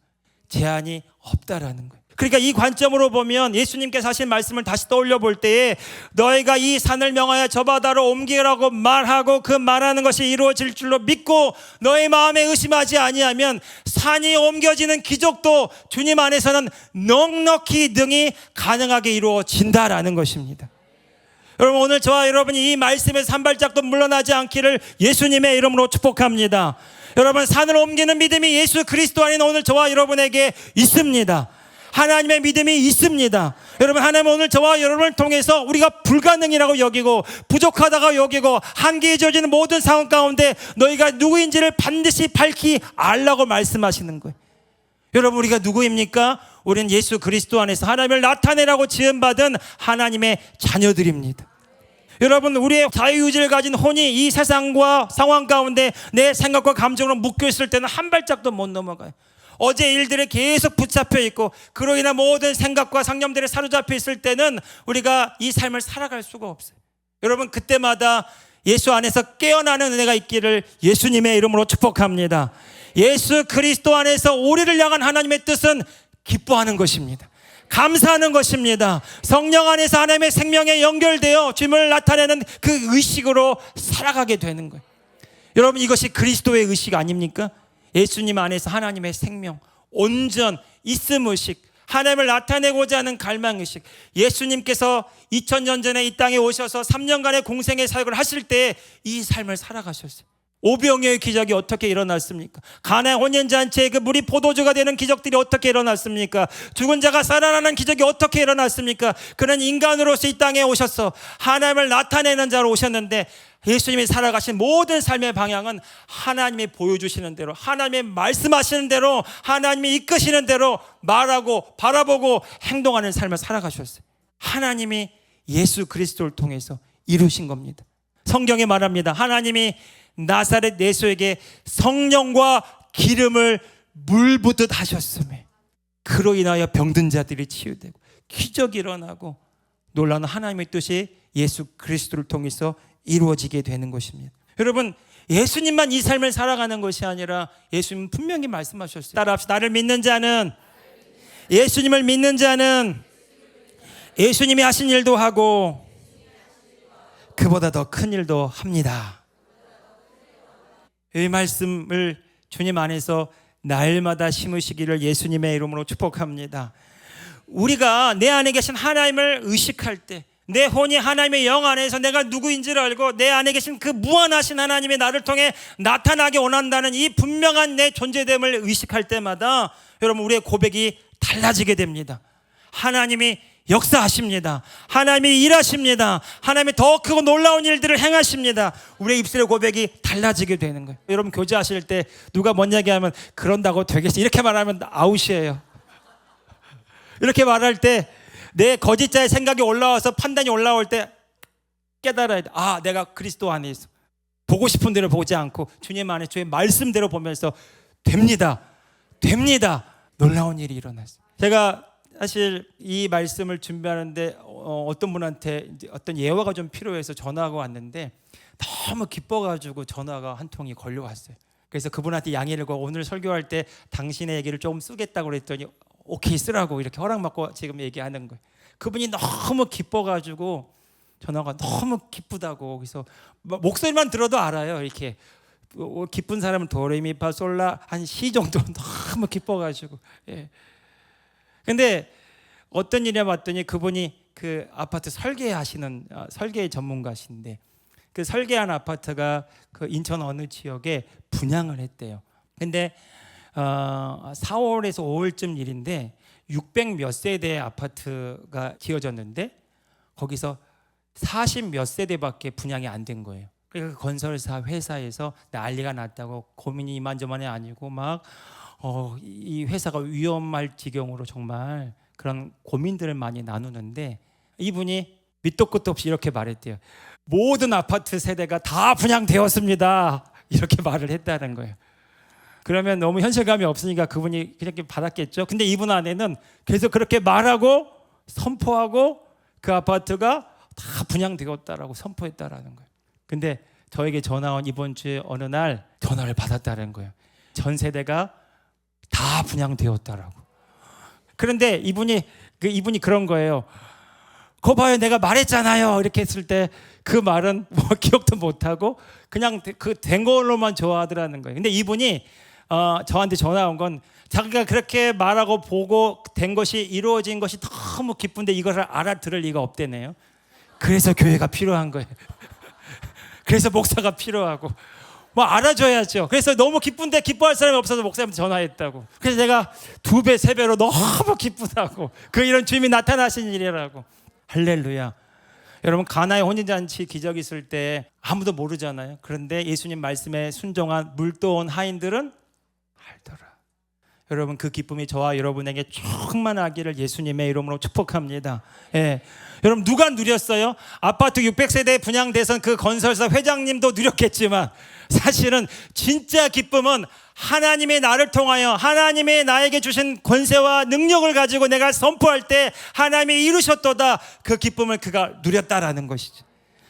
제한이 없다라는 거예요. 그러니까 이 관점으로 보면 예수님께서 하신 말씀을 다시 떠올려 볼 때에 너희가 이 산을 명하여 저 바다로 옮기라고 말하고 그 말하는 것이 이루어질 줄로 믿고 너희 마음에 의심하지 아니하면 산이 옮겨지는 기적도 주님 안에서는 넉넉히 능히 가능하게 이루어진다라는 것입니다. 여러분, 오늘 저와 여러분이 이 말씀에서 한 발짝도 물러나지 않기를 예수님의 이름으로 축복합니다. 여러분, 산을 옮기는 믿음이 예수 그리스도 안에 오늘 저와 여러분에게 있습니다. 하나님의 믿음이 있습니다. 여러분, 하나님은 오늘 저와 여러분을 통해서 우리가 불가능이라고 여기고 부족하다고 여기고 한계에 젖은 모든 상황 가운데 너희가 누구인지를 반드시 밝히 알라고 말씀하시는 거예요. 여러분, 우리가 누구입니까? 우리는 예수 그리스도 안에서 하나님을 나타내라고 지음받은 하나님의 자녀들입니다. 여러분, 우리의 자유의지를 가진 혼이 이 세상과 상황 가운데 내 생각과 감정으로 묶여있을 때는 한 발짝도 못 넘어가요. 어제 일들에 계속 붙잡혀 있고 그로 인한 모든 생각과 상념들에 사로잡혀 있을 때는 우리가 이 삶을 살아갈 수가 없어요. 여러분, 그때마다 예수 안에서 깨어나는 은혜가 있기를 예수님의 이름으로 축복합니다. 예수 그리스도 안에서 우리를 향한 하나님의 뜻은 기뻐하는 것입니다. 감사하는 것입니다. 성령 안에서 하나님의 생명에 연결되어 주님을 나타내는 그 의식으로 살아가게 되는 거예요. 여러분, 이것이 그리스도의 의식 아닙니까? 예수님 안에서 하나님의 생명, 온전, 있음의식, 하나님을 나타내고자 하는 갈망의식. 예수님께서 2000년 전에 이 땅에 오셔서 3년간의 공생의 사역을 하실 때 이 삶을 살아가셨어요. 오병이어의 기적이 어떻게 일어났습니까? 가나의 혼인잔치에 그 물이 포도주가 되는 기적들이 어떻게 일어났습니까? 죽은 자가 살아나는 기적이 어떻게 일어났습니까? 그는 인간으로서 이 땅에 오셔서 하나님을 나타내는 자로 오셨는데 예수님이 살아가신 모든 삶의 방향은 하나님이 보여주시는 대로, 하나님이 말씀하시는 대로, 하나님이 이끄시는 대로 말하고 바라보고 행동하는 삶을 살아가셨어요. 하나님이 예수 그리스도를 통해서 이루신 겁니다. 성경에 말합니다. 하나님이 나사렛 예수에게 성령과 기름을 물 붓듯 하셨음에 그로 인하여 병든 자들이 치유되고 기적이 일어나고 놀라운 하나님의 뜻이 예수 그리스도를 통해서 이루어지게 되는 것입니다. 여러분, 예수님만 이 삶을 살아가는 것이 아니라 예수님은 분명히 말씀하셨어요. 따라합시다. 나를 믿는 자는, 예수님을 믿는 자는 예수님이 하신 일도 하고 그보다 더 큰 일도 합니다. 이 말씀을 주님 안에서 날마다 심으시기를 예수님의 이름으로 축복합니다. 우리가 내 안에 계신 하나님을 의식할 때, 내 혼이 하나님의 영 안에서 내가 누구인지를 알고 내 안에 계신 그 무한하신 하나님이 나를 통해 나타나게 원한다는 이 분명한 내 존재됨을 의식할 때마다 여러분, 우리의 고백이 달라지게 됩니다. 하나님이 역사하십니다. 하나님이 일하십니다. 하나님이 더 크고 놀라운 일들을 행하십니다. 우리의 입술의 고백이 달라지게 되는 거예요. 여러분, 교제하실 때 누가 뭔 얘기하면 그런다고 되겠어, 이렇게 말하면 아웃이에요. 이렇게 말할 때 내 거짓자의 생각이 올라와서 판단이 올라올 때 깨달아야 돼. 아, 내가 그리스도 안에 있어. 보고 싶은 대로 보지 않고 주님 안에 주의 말씀대로 보면서 됩니다. 놀라운 일이 일어났어요. 제가 사실 이 말씀을 준비하는데 어떤 분한테 어떤 예화가 좀 필요해서 전화하고 왔는데, 너무 기뻐가지고 전화가 한 통이 걸려왔어요. 그래서 그분한테 양해를 구하고 오늘 설교할 때 당신의 얘기를 조금 쓰겠다고 그랬더니 오케이 쓰라고 이렇게 허락받고 지금 얘기하는 거예요. 그분이 너무 기뻐가지고 전화가 너무 기쁘다고. 그래서 목소리만 들어도 알아요. 이렇게 기쁜 사람은 도레미파솔라 한 시 정도 너무 기뻐가지고. 예. 근데 어떤 일이냐 봤더니 그분이 그 아파트 설계하시는 설계 전문가신데 그 설계한 아파트가 그 인천 어느 지역에 분양을 했대요. 근데 4월에서 5월쯤 일인데 600 몇 세대의 아파트가 지어졌는데 거기서 40 몇 세대밖에 분양이 안 된 거예요. 그러니까 그 건설사 회사에서 난리가 났다고. 고민이 이만저만이 아니고 막 이 회사가 위험할 지경으로 정말 그런 고민들을 많이 나누는데 이분이 밑도 끝도 없이 이렇게 말했대요. 모든 아파트 세대가 다 분양되었습니다. 이렇게 말을 했다는 거예요. 그러면 너무 현실감이 없으니까 그분이 그냥 받았겠죠. 근데 이분 안에는 계속 그렇게 말하고 선포하고 그 아파트가 다 분양되었다라고 선포했다라는 거예요. 근데 저에게 전화 온 이번 주에 어느 날 전화를 받았다는 거예요. 전 세대가 다 분양되었다라고. 그런데 이분이 그런 거예요. 거 봐요, 내가 말했잖아요. 이렇게 했을 때 그 말은 뭐 기억도 못하고 그냥 그 된 걸로만 좋아하더라는 거예요. 근데 이분이 저한테 전화 온 건 자기가 그렇게 말하고 보고 된 것이 이루어진 것이 너무 기쁜데 이것을 알아들을 리가 없대네요. 그래서 교회가 필요한 거예요. 그래서 목사가 필요하고 뭐 알아줘야죠. 그래서 너무 기쁜데 기뻐할 사람이 없어서 목사님한테 전화했다고. 그래서 제가 2배, 3배로 너무 기쁘다고. 그 이런 주님이 나타나신 일이라고. 할렐루야. 여러분 가나의 혼인잔치 기적 있을 때 아무도 모르잖아요. 그런데 예수님 말씀에 순종한 물도온 하인들은 알더라. 여러분 그 기쁨이 저와 여러분에게 충만하기를 예수님의 이름으로 축복합니다. 예. 여러분 누가 누렸어요? 아파트 600세대 분양돼선 그 건설사 회장님도 누렸겠지만 사실은 진짜 기쁨은 하나님의 나를 통하여 하나님의 나에게 주신 권세와 능력을 가지고 내가 선포할 때 하나님이 이루셨도다. 그 기쁨을 그가 누렸다라는 것이죠.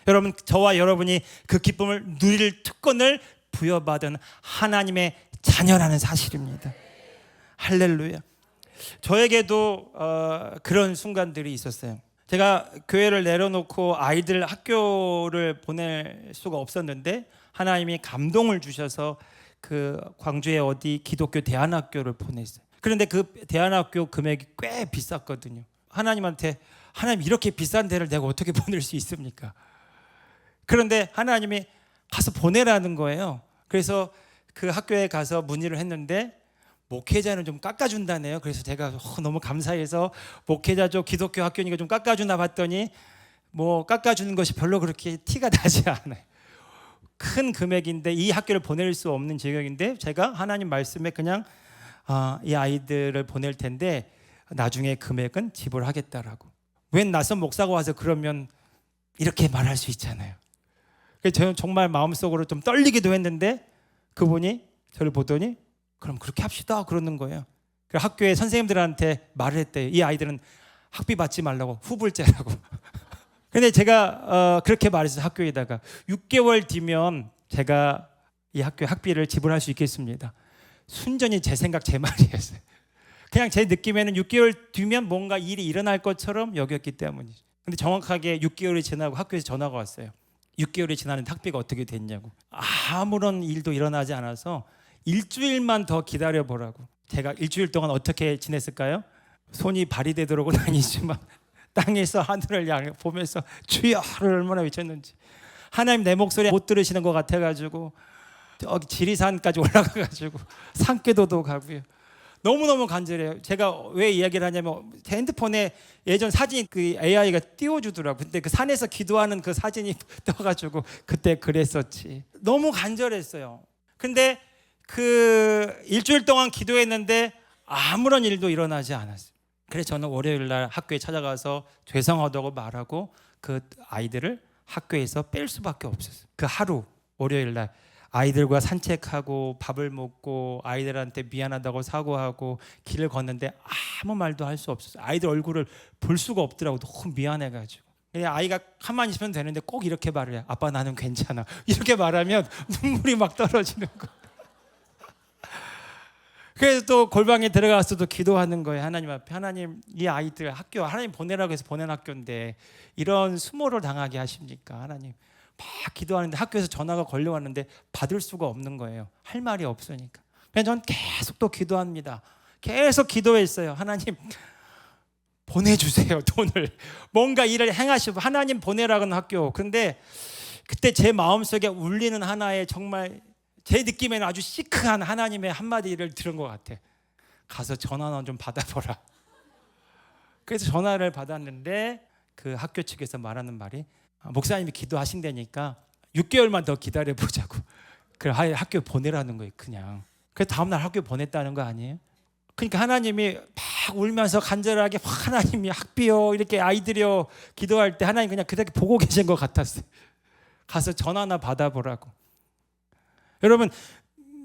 여러분 저와 여러분이 그 기쁨을 누릴 특권을 부여받은 하나님의 자녀라는 사실입니다. 할렐루야. 저에게도 그런 순간들이 있었어요. 제가 교회를 내려놓고 아이들 학교를 보낼 수가 없었는데 하나님이 감동을 주셔서 그 광주의 어디 기독교 대안학교를 보냈어요. 그런데 그 대안학교 금액이 꽤 비쌌거든요. 하나님한테 하나님 이렇게 비싼 데를 내가 어떻게 보낼 수 있습니까? 그런데 하나님이 가서 보내라는 거예요. 그래서 그 학교에 가서 문의를 했는데 목회자는 좀 깎아준다네요. 그래서 제가 너무 감사해서 목회자죠, 기독교 학교니까 좀 깎아주나 봤더니 뭐 깎아주는 것이 별로 그렇게 티가 나지 않아요. 큰 금액인데 이 학교를 보낼 수 없는 지역인데 제가 하나님 말씀에 그냥 이 아이들을 보낼 텐데 나중에 금액은 지불하겠다라고. 웬 낯선 목사가 와서 그러면 이렇게 말할 수 있잖아요. 그래서 저는 정말 마음속으로 좀 떨리기도 했는데 그분이 저를 보더니 그럼 그렇게 합시다 그러는 거예요. 그래서 학교의 선생님들한테 말을 했대요. 이 아이들은 학비 받지 말라고, 후불제라고. 근데 제가 그렇게 말했어요. 학교에다가 6개월 뒤면 제가 이 학교의 학비를 지불할 수 있겠습니다. 순전히 제 생각 제 말이었어요. 그냥 제 느낌에는 6개월 뒤면 뭔가 일이 일어날 것처럼 여겼기 때문이죠. 근데 정확하게 6개월이 지나고 학교에서 전화가 왔어요. 6개월이 지났는데 학비가 어떻게 됐냐고. 아무런 일도 일어나지 않아서 일주일만 더 기다려보라고. 제가 일주일 동안 어떻게 지냈을까요? 손이 발이 되도록은 아니지만 땅에서 하늘을 향해 보면서 주여를 얼마나 외쳤는지. 하나님 내 목소리 못 들으시는 것 같아가지고 저기 지리산까지 올라가가지고 산궤도도 가고요. 너무너무 간절해요. 제가 왜 이야기를 하냐면 제 핸드폰에 예전 사진 그 AI가 띄워주더라고요. 근데 그 산에서 기도하는 그 사진이 떠가지고 그때 그랬었지. 너무 간절했어요. 근데 그 일주일 동안 기도했는데 아무런 일도 일어나지 않았어요. 그래서 저는 월요일 날 학교에 찾아가서 죄송하다고 말하고 그 아이들을 학교에서 뺄 수밖에 없었어요. 그 하루 월요일 날 아이들과 산책하고 밥을 먹고 아이들한테 미안하다고 사과하고 길을 걷는데 아무 말도 할 수 없었어요. 아이들 얼굴을 볼 수가 없더라고. 너무 미안해가지고. 그냥 아이가 가만히 있으면 되는데 꼭 이렇게 말을 해요. 아빠 나는 괜찮아. 이렇게 말하면 눈물이 막 떨어지는 거예요. 그래서 또 골방에 들어가서도 기도하는 거예요. 하나님 앞에, 하나님 이 아이들 학교 하나님 보내라고 해서 보낸 학교인데 이런 수모를 당하게 하십니까? 하나님 막 기도하는데 학교에서 전화가 걸려왔는데 받을 수가 없는 거예요. 할 말이 없으니까. 그래서 전 계속 또 기도합니다. 계속 기도했어요. 하나님 보내주세요. 돈을 뭔가 일을 행하시고 하나님 보내라는 학교. 그런데 그때 제 마음속에 울리는 하나의 정말 제 느낌에는 아주 시크한 하나님의 한마디를 들은 것 같아. 가서 전화나 좀 받아보라. 그래서 전화를 받았는데 그 학교 측에서 말하는 말이 목사님이 기도하신다니까 6개월만 더 기다려보자고. 그래 학교 보내라는 거예요. 그냥. 그래서 다음날 학교 보냈다는 거 아니에요? 그러니까 하나님이 막 울면서 간절하게 하나님이 학비요 이렇게 아이들이요 기도할 때 하나님 그냥 그렇게 보고 계신 것 같았어요. 가서 전화나 받아보라고. 여러분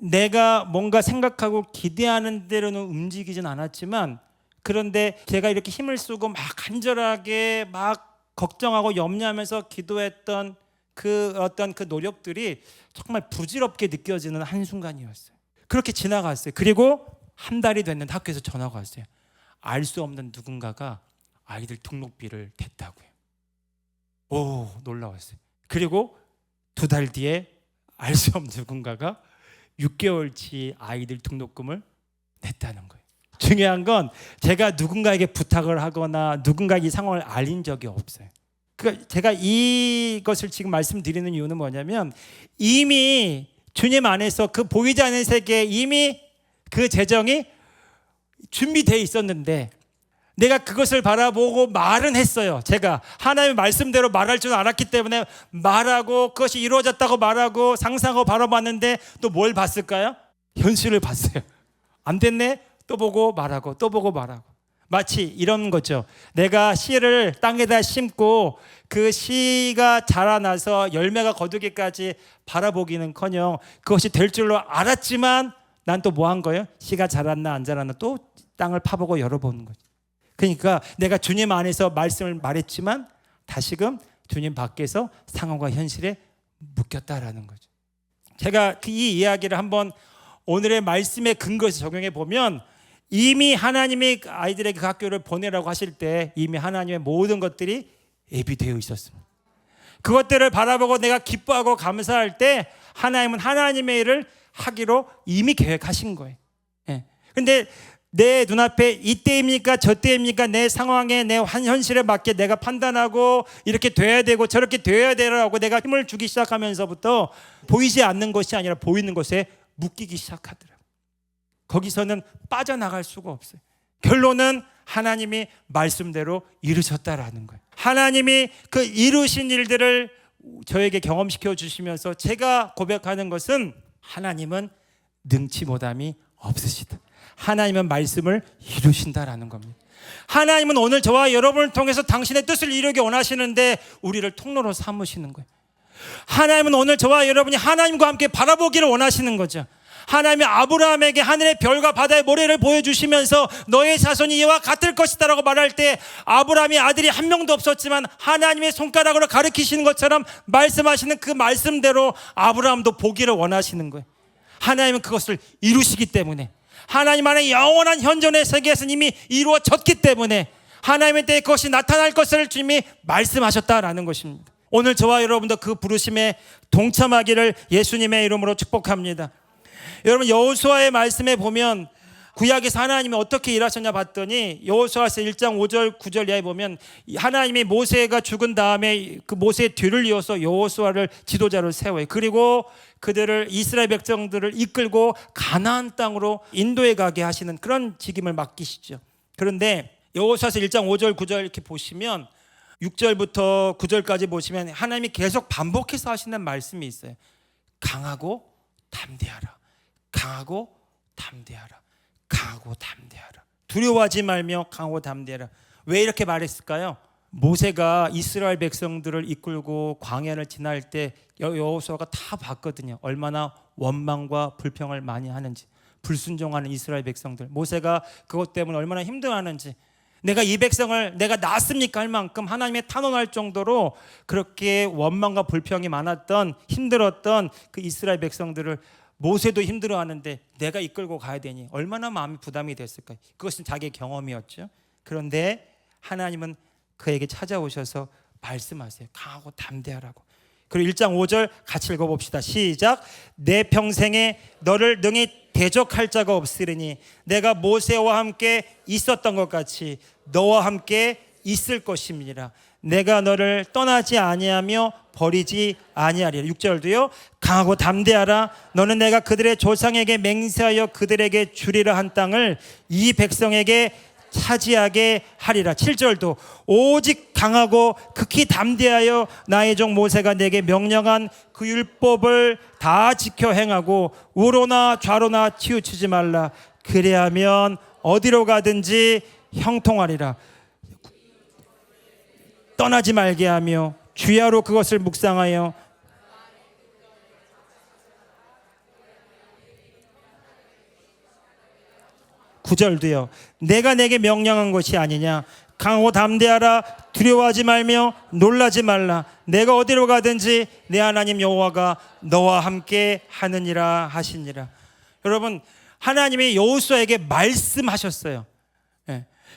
내가 뭔가 생각하고 기대하는 대로는 움직이진 않았지만 그런데 제가 이렇게 힘을 쓰고 막 간절하게 막 걱정하고 염려하면서 기도했던 그 어떤 그 노력들이 정말 부질없게 느껴지는 한순간이었어요. 그렇게 지나갔어요. 그리고 한 달이 됐는데 학교에서 전화가 왔어요. 알 수 없는 누군가가 아이들 등록비를 댔다고요. 오, 놀라웠어요. 그리고 2달 뒤에 알 수 없는 누군가가 6개월치 아이들 등록금을 냈다는 거예요. 중요한 건 제가 누군가에게 부탁을 하거나 누군가에게 이 상황을 알린 적이 없어요. 그러니까 제가 이것을 지금 말씀드리는 이유는 뭐냐면 이미 주님 안에서 그 보이지 않는 세계에 이미 그 재정이 준비되어 있었는데 내가 그것을 바라보고 말은 했어요. 제가 하나님의 말씀대로 말할 줄 알았기 때문에 말하고 그것이 이루어졌다고 말하고 상상하고 바라봤는데 또 뭘 봤을까요? 현실을 봤어요. 안 됐네? 또 보고 말하고 또 보고 말하고. 마치 이런 거죠. 내가 씨를 땅에다 심고 그 씨가 자라나서 열매가 거두기까지 바라보기는커녕 그것이 될 줄로 알았지만 난 또 뭐 한 거예요? 씨가 자랐나 안 자랐나 또 땅을 파보고 열어보는 거죠. 그러니까 내가 주님 안에서 말씀을 말했지만 다시금 주님 밖에서 상황과 현실에 묶였다라는 거죠. 제가 이 이야기를 한번 오늘의 말씀의 근거에서 적용해 보면 이미 하나님이 아이들에게 그 학교를 보내라고 하실 때 이미 하나님의 모든 것들이 예비되어 있었습니다. 그것들을 바라보고 내가 기뻐하고 감사할 때 하나님은 하나님의 일을 하기로 이미 계획하신 거예요. 그런데 내 눈앞에 이때입니까 저때입니까 내 상황에 내 현실에 맞게 내가 판단하고 이렇게 돼야 되고 저렇게 돼야 되라고 내가 힘을 주기 시작하면서부터 보이지 않는 것이 아니라 보이는 것에 묶이기 시작하더라고요. 거기서는 빠져나갈 수가 없어요. 결론은 하나님이 말씀대로 이루셨다라는 거예요. 하나님이 그 이루신 일들을 저에게 경험시켜 주시면서 제가 고백하는 것은 하나님은 능치 못함이 없으시다. 하나님은 말씀을 이루신다라는 겁니다. 하나님은 오늘 저와 여러분을 통해서 당신의 뜻을 이루기 원하시는데 우리를 통로로 삼으시는 거예요. 하나님은 오늘 저와 여러분이 하나님과 함께 바라보기를 원하시는 거죠. 하나님이 아브라함에게 하늘의 별과 바다의 모래를 보여주시면서 너의 자손이 이와 같을 것이다 라고 말할 때 아브라함이 아들이 한 명도 없었지만 하나님의 손가락으로 가르치시는 것처럼 말씀하시는 그 말씀대로 아브라함도 보기를 원하시는 거예요. 하나님은 그것을 이루시기 때문에 하나님 안에 영원한 현존의 세계에서는 이미 이루어졌기 때문에 하나님의 때에 그것이 나타날 것을 주님이 말씀하셨다라는 것입니다. 오늘 저와 여러분도 그 부르심에 동참하기를 예수님의 이름으로 축복합니다. 여러분 여호수아의 말씀에 보면 구약에서 하나님이 어떻게 일하셨냐 봤더니 여호수아서 1장 5절 9절 이하에 보면 하나님이 모세가 죽은 다음에 그 모세의 뒤를 이어서 여호수아를 지도자로 세워요. 그리고 그들을 이스라엘 백성들을 이끌고 가나안 땅으로 인도해 가게 하시는 그런 직임을 맡기시죠. 그런데 여호수아서 1장 5절 9절 이렇게 보시면 6절부터 9절까지 보시면 하나님이 계속 반복해서 하시는 말씀이 있어요. 강하고 담대하라. 강하고 담대하라. 강하고 담대하라. 두려워하지 말며 강하고 담대하라. 왜 이렇게 말했을까요? 모세가 이스라엘 백성들을 이끌고 광야를 지날 때 여호수아가 다 봤거든요. 얼마나 원망과 불평을 많이 하는지, 불순종하는 이스라엘 백성들, 모세가 그것 때문에 얼마나 힘들어하는지. 내가 이 백성을 내가 낳았습니까 할 만큼 하나님의 탄원할 정도로 그렇게 원망과 불평이 많았던, 힘들었던 그 이스라엘 백성들을 모세도 힘들어하는데 내가 이끌고 가야 되니 얼마나 마음이 부담이 됐을까요? 그것은 자기의 경험이었죠. 그런데 하나님은 그에게 찾아오셔서 말씀하세요. 강하고 담대하라고. 그리고 1장 5절 같이 읽어봅시다. 시작. 내 평생에 너를 능히 대적할 자가 없으리니 내가 모세와 함께 있었던 것 같이 너와 함께 있을 것임이니라. 내가 너를 떠나지 아니하며 버리지 아니하리라. 6절도요. 강하고 담대하라. 너는 내가 그들의 조상에게 맹세하여 그들에게 주리라 한 땅을 이 백성에게 차지하게 하리라. 7절도 오직 강하고 극히 담대하여 나의 종 모세가 내게 명령한 그 율법을 다 지켜 행하고 우로나 좌로나 치우치지 말라. 그래야면 어디로 가든지 형통하리라. 떠나지 말게 하며 주야로 그것을 묵상하여 구절도요. 내가 내게 명령한 것이 아니냐. 강하고 담대하라. 두려워하지 말며 놀라지 말라. 내가 어디로 가든지 내 하나님 여호와가 너와 함께 하느니라 하시니라. 여러분, 하나님이 여호수아에게 말씀하셨어요.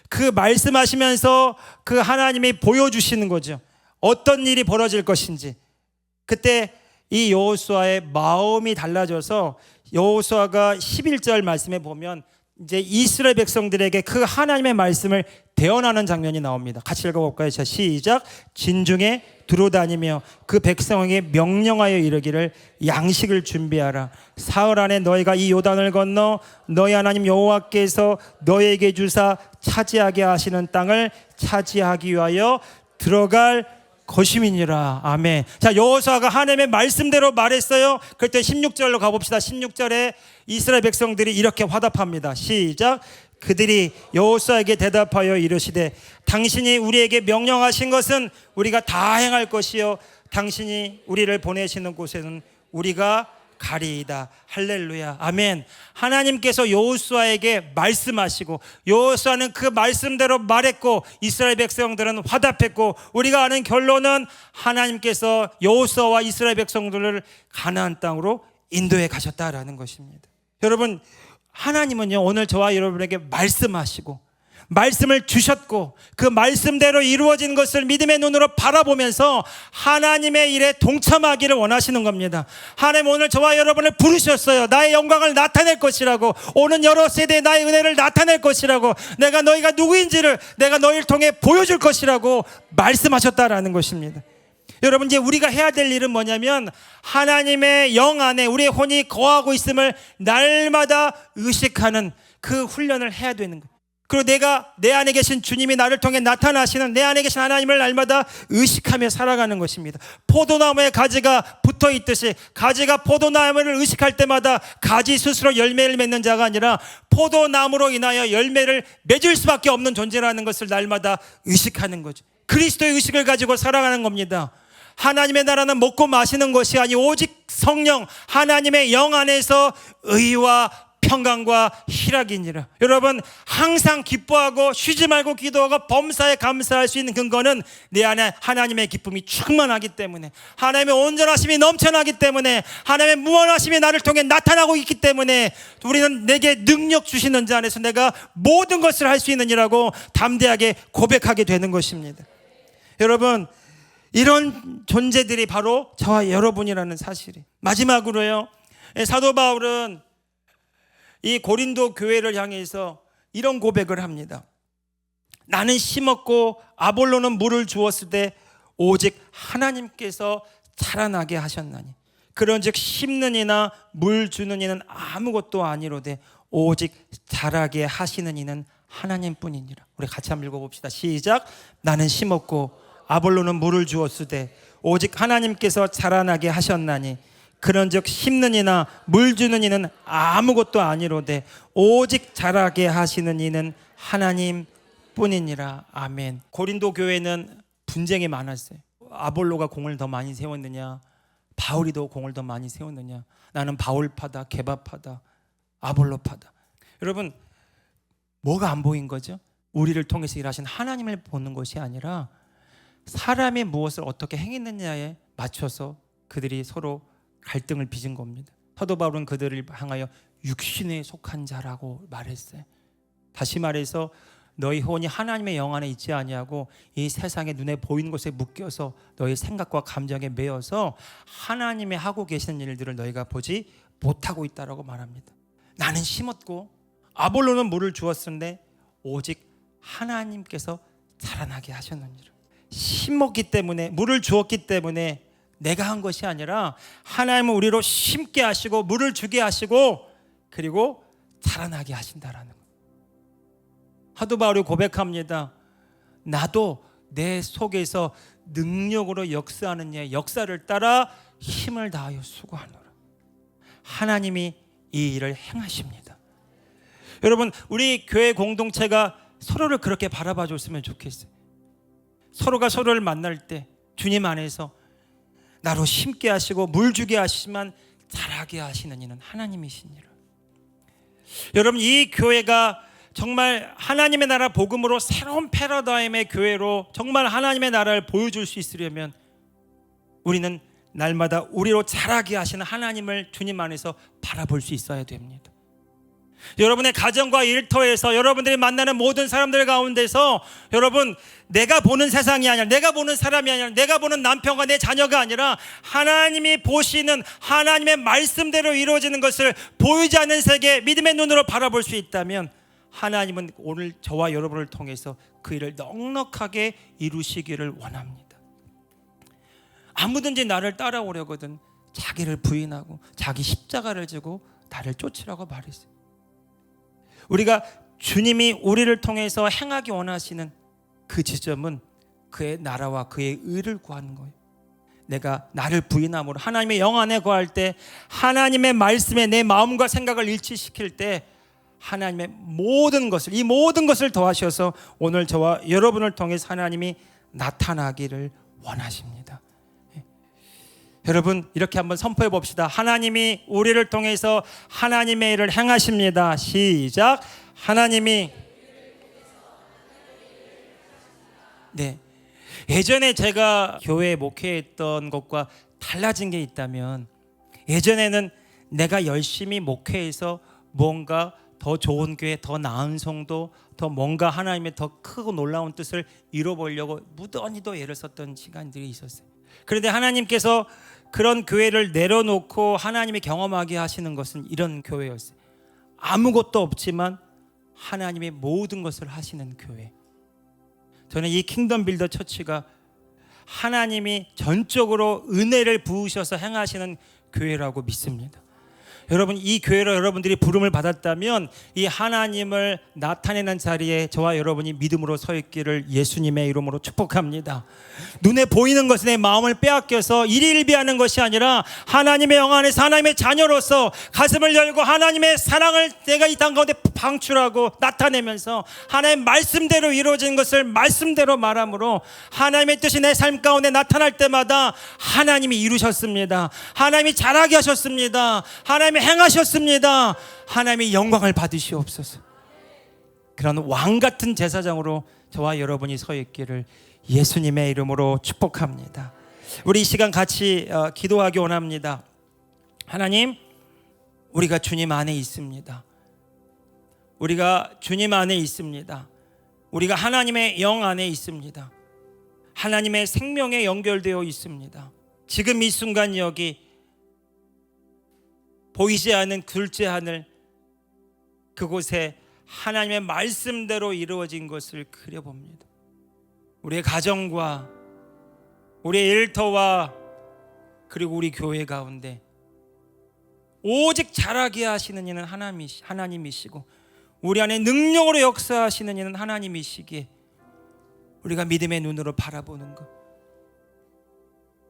그 말씀하시면서 그 하나님이 보여주시는 거죠. 어떤 일이 벌어질 것인지. 그때 이 여호수아의 마음이 달라져서 여호수아가 11절 말씀에 보면 이제 이스라엘 백성들에게 그 하나님의 말씀을 대언하는 장면이 나옵니다. 같이 읽어볼까요? 자, 시작. 진중에 두루다니며 그 백성에게 명령하여 이르기를 양식을 준비하라. 사흘 안에 너희가 이 요단을 건너 너희 하나님 여호와께서 너희에게 주사 차지하게 하시는 땅을 차지하기 위하여 들어갈 것임이니라. 아멘. 자, 여호수아가 하나님의 말씀대로 말했어요. 그때 16절로 가봅시다. 16절에 이스라엘 백성들이 이렇게 화답합니다. 시작. 그들이 여호수아에게 대답하여 이르시되 당신이 우리에게 명령하신 것은 우리가 다 행할 것이요 당신이 우리를 보내시는 곳에는 우리가 가리이다. 할렐루야. 아멘. 하나님께서 여호수아에게 말씀하시고 여호수아는 그 말씀대로 말했고 이스라엘 백성들은 화답했고 우리가 아는 결론은 하나님께서 여호수아와 이스라엘 백성들을 가나안 땅으로 인도해 가셨다라는 것입니다. 여러분, 하나님은요 오늘 저와 여러분에게 말씀하시고 말씀을 주셨고 그 말씀대로 이루어진 것을 믿음의 눈으로 바라보면서 하나님의 일에 동참하기를 원하시는 겁니다. 하나님 오늘 저와 여러분을 부르셨어요. 나의 영광을 나타낼 것이라고, 오는 여러 세대에 나의 은혜를 나타낼 것이라고, 내가 너희가 누구인지를 내가 너희를 통해 보여줄 것이라고 말씀하셨다라는 것입니다. 여러분, 이제 우리가 해야 될 일은 뭐냐면 하나님의 영 안에 우리의 혼이 거하고 있음을 날마다 의식하는 그 훈련을 해야 되는 거예요. 그리고 내가 내 안에 계신 주님이 나를 통해 나타나시는 내 안에 계신 하나님을 날마다 의식하며 살아가는 것입니다. 포도나무에 가지가 붙어 있듯이 가지가 포도나무를 의식할 때마다 가지 스스로 열매를 맺는 자가 아니라 포도나무로 인하여 열매를 맺을 수밖에 없는 존재라는 것을 날마다 의식하는 거죠. 그리스도의 의식을 가지고 살아가는 겁니다. 하나님의 나라는 먹고 마시는 것이 아니 오직 성령 하나님의 영 안에서 의와 평강과 희락이니라. 여러분, 항상 기뻐하고 쉬지 말고 기도하고 범사에 감사할 수 있는 근거는 내 안에 하나님의 기쁨이 충만하기 때문에, 하나님의 온전하심이 넘쳐나기 때문에, 하나님의 무한하심이 나를 통해 나타나고 있기 때문에 우리는 내게 능력 주시는 자 안에서 내가 모든 것을 할 수 있느니라고 담대하게 고백하게 되는 것입니다. 여러분, 이런 존재들이 바로 저와 여러분이라는 사실이. 마지막으로요, 사도 바울은 이 고린도 교회를 향해서 이런 고백을 합니다. 나는 심었고 아볼로는 물을 주었을 때 오직 하나님께서 자라나게 하셨나니 그런즉 심는 이나 물 주는 이는 아무것도 아니로되 오직 자라게 하시는 이는 하나님뿐이니라. 우리 같이 한번 읽어봅시다. 시작. 나는 심었고 아볼로는 물을 주었을 때 오직 하나님께서 자라나게 하셨나니 그런즉 심는 이나 물 주는 이는 아무것도 아니로되 오직 자라게 하시는 이는 하나님뿐이니라. 아멘. 고린도 교회는 분쟁이 많았어요. 아볼로가 공을 더 많이 세웠느냐, 바울이 더 공을 더 많이 세웠느냐, 나는 바울파다, 게바파다, 아볼로파다. 여러분, 뭐가 안 보인 거죠? 우리를 통해서 일하신 하나님을 보는 것이 아니라 사람이 무엇을 어떻게 행했느냐에 맞춰서 그들이 서로 갈등을 빚은 겁니다. 사도 바울은 그들을 향하여 육신에 속한 자라고 말했어요. 다시 말해서 너희 혼이 하나님의 영 안에 있지 아니하고 이 세상의 눈에 보이는 것에 묶여서 너희 생각과 감정에 매여서 하나님의 하고 계시는 일들을 너희가 보지 못하고 있다라고 말합니다. 나는 심었고 아볼로는 물을 주었는데 오직 하나님께서 자라나게 하셨느니라. 심었기 때문에, 물을 주었기 때문에 내가 한 것이 아니라 하나님은 우리로 심게 하시고 물을 주게 하시고 그리고 자라나게 하신다라는 것. 사도 바울이 고백합니다. 나도 내 속에서 능력으로 역사하는 이의 역사를 따라 힘을 다하여 수고하노라. 하나님이 이 일을 행하십니다. 여러분, 우리 교회 공동체가 서로를 그렇게 바라봐 줬으면 좋겠어요. 서로가 서로를 만날 때 주님 안에서 나로 심게 하시고 물 주게 하시지만 자라게 하시는 이는 하나님이시니라. 여러분, 이 교회가 정말 하나님의 나라 복음으로 새로운 패러다임의 교회로 정말 하나님의 나라를 보여줄 수 있으려면 우리는 날마다 우리로 자라게 하시는 하나님을 주님 안에서 바라볼 수 있어야 됩니다. 여러분의 가정과 일터에서 여러분들이 만나는 모든 사람들 가운데서 여러분, 내가 보는 세상이 아니라, 내가 보는 사람이 아니라, 내가 보는 남편과 내 자녀가 아니라 하나님이 보시는 하나님의 말씀대로 이루어지는 것을 보이지 않는 세계 믿음의 눈으로 바라볼 수 있다면 하나님은 오늘 저와 여러분을 통해서 그 일을 넉넉하게 이루시기를 원합니다. 아무든지 나를 따라오려거든 자기를 부인하고 자기 십자가를 지고 나를 쫓으라고 말했어요. 우리가 주님이 우리를 통해서 행하기 원하시는 그 지점은 그의 나라와 그의 의를 구하는 거예요. 내가 나를 부인함으로 하나님의 영 안에 거할 때, 하나님의 말씀에 내 마음과 생각을 일치시킬 때 하나님의 모든 것을, 이 모든 것을 더하셔서 오늘 저와 여러분을 통해서 하나님이 나타나기를 원하십니다. 여러분, 이렇게 한번 선포해 봅시다. 하나님이 우리를 통해서 하나님의 일을 행하십니다. 시작. 하나님이. 네. 예전에 제가 교회에 목회했던 것과 달라진 게 있다면, 예전에는 내가 열심히 목회해서 뭔가 더 좋은 교회, 더 나은 성도, 더 뭔가 하나님의 더 크고 놀라운 뜻을 이뤄보려고 무던히도 애를 썼던 시간들이 있었어요. 그런데 하나님께서 그런 교회를 내려놓고 하나님이 경험하게 하시는 것은 이런 교회였어요. 아무것도 없지만 하나님의 모든 것을 하시는 교회. 저는 이 킹덤 빌더 처치가 하나님이 전적으로 은혜를 부으셔서 행하시는 교회라고 믿습니다. 여러분, 이 교회로 여러분들이 부름을 받았다면 이 하나님을 나타내는 자리에 저와 여러분이 믿음으로 서 있기를 예수님의 이름으로 축복합니다. 눈에 보이는 것에 내 마음을 빼앗겨서 일일비하는 것이 아니라 하나님의 영 안에서 하나님의 자녀로서 가슴을 열고 하나님의 사랑을 내가 이 땅 가운데 방출하고 나타내면서 하나님의 말씀대로 이루어진 것을 말씀대로 말함으로 하나님의 뜻이 내 삶 가운데 나타날 때마다 하나님이 이루셨습니다. 하나님이 잘하게 하셨습니다. 하나님이 행하셨습니다. 하나님의 영광을 받으시옵소서. 그런 왕같은 제사장으로 저와 여러분이 서 있기를 예수님의 이름으로 축복합니다. 우리 이 시간 같이 기도하기 원합니다. 하나님, 우리가 주님 안에 있습니다. 우리가 주님 안에 있습니다. 우리가 하나님의 영 안에 있습니다. 하나님의 생명에 연결되어 있습니다. 지금 이 순간 여기 보이지 않는 둘째 하늘, 그곳에 하나님의 말씀대로 이루어진 것을 그려봅니다. 우리의 가정과 우리의 일터와 그리고 우리 교회 가운데 오직 자라게 하시는 이는 하나님이시고 우리 안에 능력으로 역사하시는 이는 하나님이시기에 우리가 믿음의 눈으로 바라보는 것,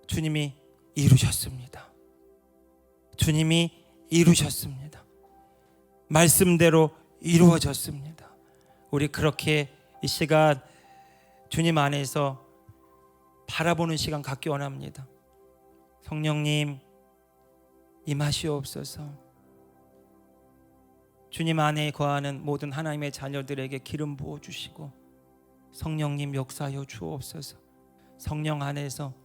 주님이 이루셨습니다. 주님이 이루셨습니다. 말씀대로 이루어졌습니다. 우리 그렇게 이 시간 주님 안에서 바라보는 시간 갖기 원합니다. 성령님 임하시옵소서. 주님 안에 거하는 모든 하나님의 자녀들에게 기름 부어주시고 성령님 역사하여 주옵소서. 성령 안에서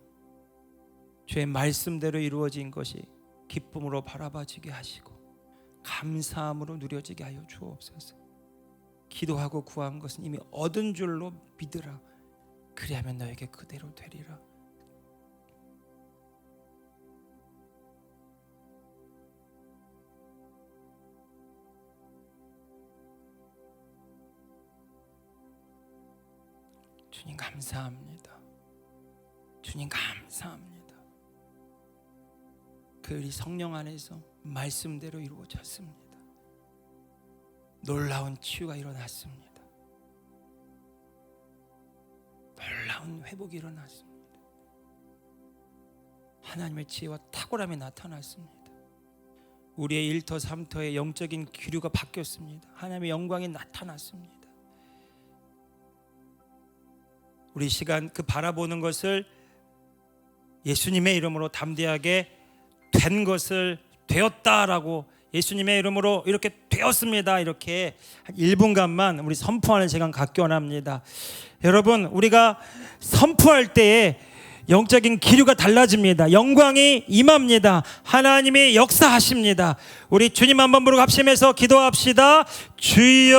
주의 말씀대로 이루어진 것이 기쁨으로 바라봐지게 하시고 감사함으로 누려지게 하여 주옵소서. 기도하고 구한 것은 이미 얻은 줄로 믿으라. 그리하면 너에게 그대로 되리라. 주님 감사합니다. 주님 감사합니다. 그 일이 성령 안에서 말씀대로 이루어졌습니다. 놀라운 치유가 일어났습니다. 놀라운 회복이 일어났습니다. 하나님의 지혜와 탁월함이 나타났습니다. 우리의 1터 3터의 영적인 기류가 바뀌었습니다. 하나님의 영광이 나타났습니다. 우리 시간 그 바라보는 것을 예수님의 이름으로 담대하게 된 것을 되었다라고, 예수님의 이름으로 이렇게 되었습니다, 이렇게 한 1분간만 우리 선포하는 시간 갖기 원합니다. 여러분, 우리가 선포할 때에 영적인 기류가 달라집니다. 영광이 임합니다. 하나님이 역사하십니다. 우리 주님 한번 부르고 합심해서 기도합시다. 주여.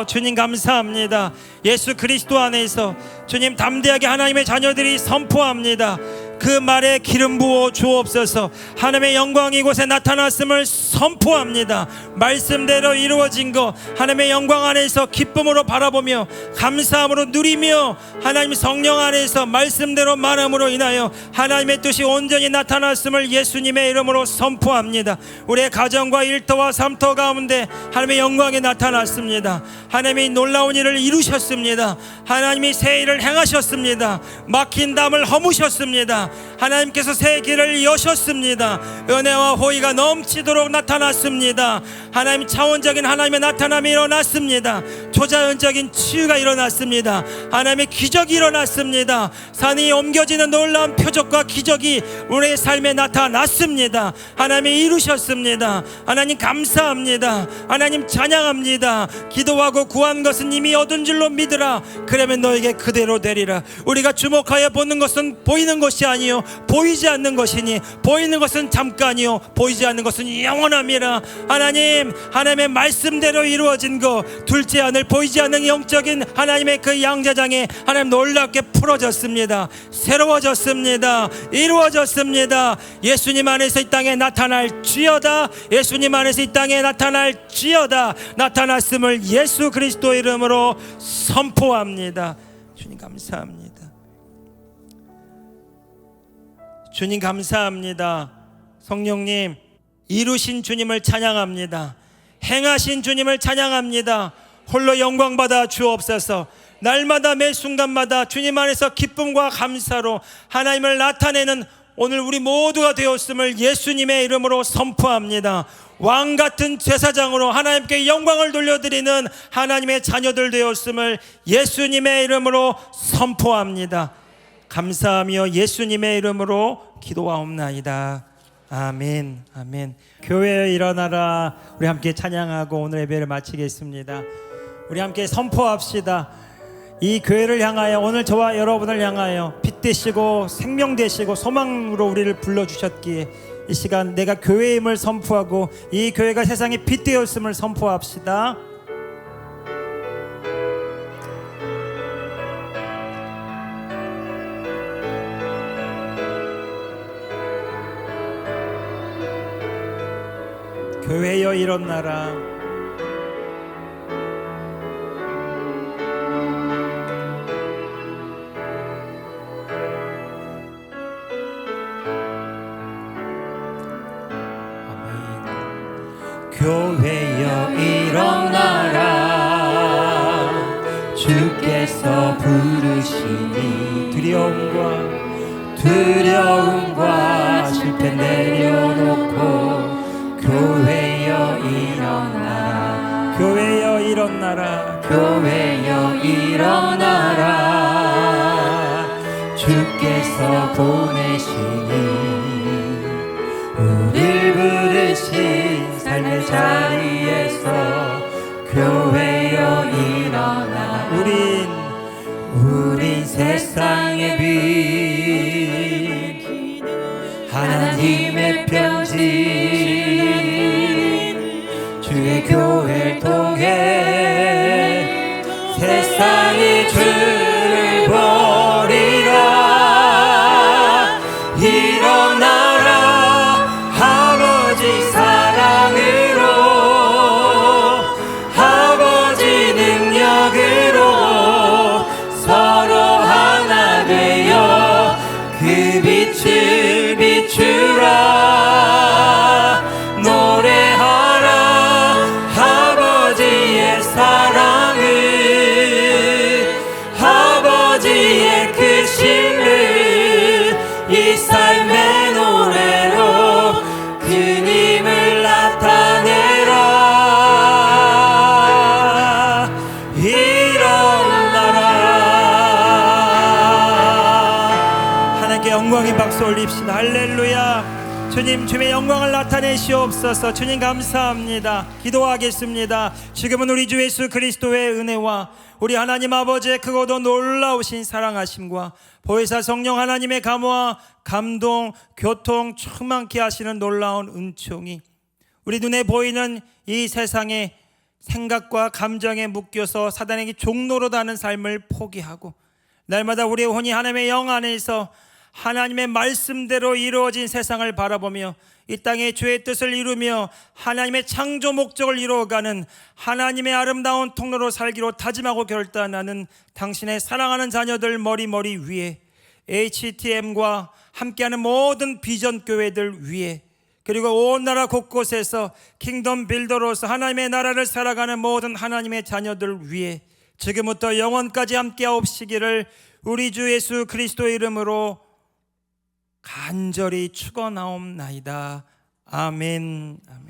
주님 감사합니다. 예수 그리스도 안에서 주님 담대하게 하나님의 자녀들이 선포합니다. 그 말에 기름 부어 주옵소서. 하나님의 영광이 이곳에 나타났음을 선포합니다. 말씀대로 이루어진 것 하나님의 영광 안에서 기쁨으로 바라보며 감사함으로 누리며 하나님 성령 안에서 말씀대로 말함으로 인하여 하나님의 뜻이 온전히 나타났음을 예수님의 이름으로 선포합니다. 우리의 가정과 1터와 3터 가운데 하나님의 영광이 나타났습니다. 하나님이 놀라운 일을 이루셨습니다. 하나님이 새 일을 행하셨습니다. 막힌 담을 허무셨습니다. 하나님께서 새 길을 여셨습니다. 은혜와 호의가 넘치도록 나타났습니다. 하나님 차원적인 하나님의 나타남이 일어났습니다. 초자연적인 치유가 일어났습니다. 하나님의 기적이 일어났습니다. 산이 옮겨지는 놀라운 표적과 기적이 우리의 삶에 나타났습니다. 하나님이 이루셨습니다. 하나님 감사합니다. 하나님 찬양합니다. 기도하고 구한 것은 이미 얻은 줄로 믿으라. 그러면 너에게 그대로 되리라. 우리가 주목하여 보는 것은 보이는 것이 아니요 보이지 않는 것이니, 보이는 것은 잠깐이요 보이지 않는 것은 영원함이라. 하나님, 하나님의 말씀대로 이루어진 것, 둘째 하늘 보이지 않는 영적인 하나님의 그 양자장에 하나님 놀랍게 풀어졌습니다. 새로워졌습니다. 이루어졌습니다. 예수님 안에서 이 땅에 나타날 지어다. 예수님 안에서 이 땅에 나타날 지어다. 나타났음을 예수 그리스도 이름으로 선포합니다. 주님 감사합니다. 주님 감사합니다. 성령님, 이루신 주님을 찬양합니다. 행하신 주님을 찬양합니다. 홀로 영광 받아 주옵소서. 날마다 매 순간마다 주님 안에서 기쁨과 감사로 하나님을 나타내는 오늘 우리 모두가 되었음을 예수님의 이름으로 선포합니다. 왕같은 제사장으로 하나님께 영광을 돌려드리는 하나님의 자녀들 되었음을 예수님의 이름으로 선포합니다. 감사하며 예수님의 이름으로 기도하옵나이다. 아멘. 아멘. 교회에 일어나라. 우리 함께 찬양하고 오늘 예배를 마치겠습니다. 우리 함께 선포합시다. 이 교회를 향하여, 오늘 저와 여러분을 향하여 빛 되시고 생명 되시고 소망으로 우리를 불러주셨기에 이 시간 내가 교회임을 선포하고 이 교회가 세상의 빛 되었음을 선포합시다. 교회여 일어나라. 교회여 일어나라. 주께서 부르시니 두려움과 실패 내려놓고 교회여 일어나라. 교회여 일어나라. 교회여 일어나라. 주께서 보내시니 우릴 부르신 삶의 자리 주의 교회를 통해 세상이 주를 버리라. 일어나라 아버지 사랑으로, 아버지 능력으로 서로 하나 되어 그 빛을 비추라. 노래하라 아버지의 사랑을, 아버지의 크심을 이 삶의 노래로 그님을 나타내라. 일어나라. 하나님께 영광의 박수 올립시다. 할렐루야. 주님, 주의 영광을 나타내시옵소서. 주님 감사합니다. 기도하겠습니다. 지금은 우리 주 예수 그리스도의 은혜와 우리 하나님 아버지의 크고도 놀라우신 사랑하심과 보혜사 성령 하나님의 감화, 감동, 교통 충만케 하시는 놀라운 은총이 우리 눈에 보이는 이 세상의 생각과 감정에 묶여서 사단에게 종로로 다는 삶을 포기하고 날마다 우리의 혼이 하나님의 영 안에서 하나님의 말씀대로 이루어진 세상을 바라보며 이 땅의 주의 뜻을 이루며 하나님의 창조 목적을 이루어가는 하나님의 아름다운 통로로 살기로 다짐하고 결단하는 당신의 사랑하는 자녀들 머리 위에, HTM과 함께하는 모든 비전 교회들 위에, 그리고 온 나라 곳곳에서 킹덤 빌더로서 하나님의 나라를 살아가는 모든 하나님의 자녀들 위에 지금부터 영원까지 함께하옵시기를 우리 주 예수 그리스도의 이름으로 간절히 축원하옵나이다. 아멘. 아멘.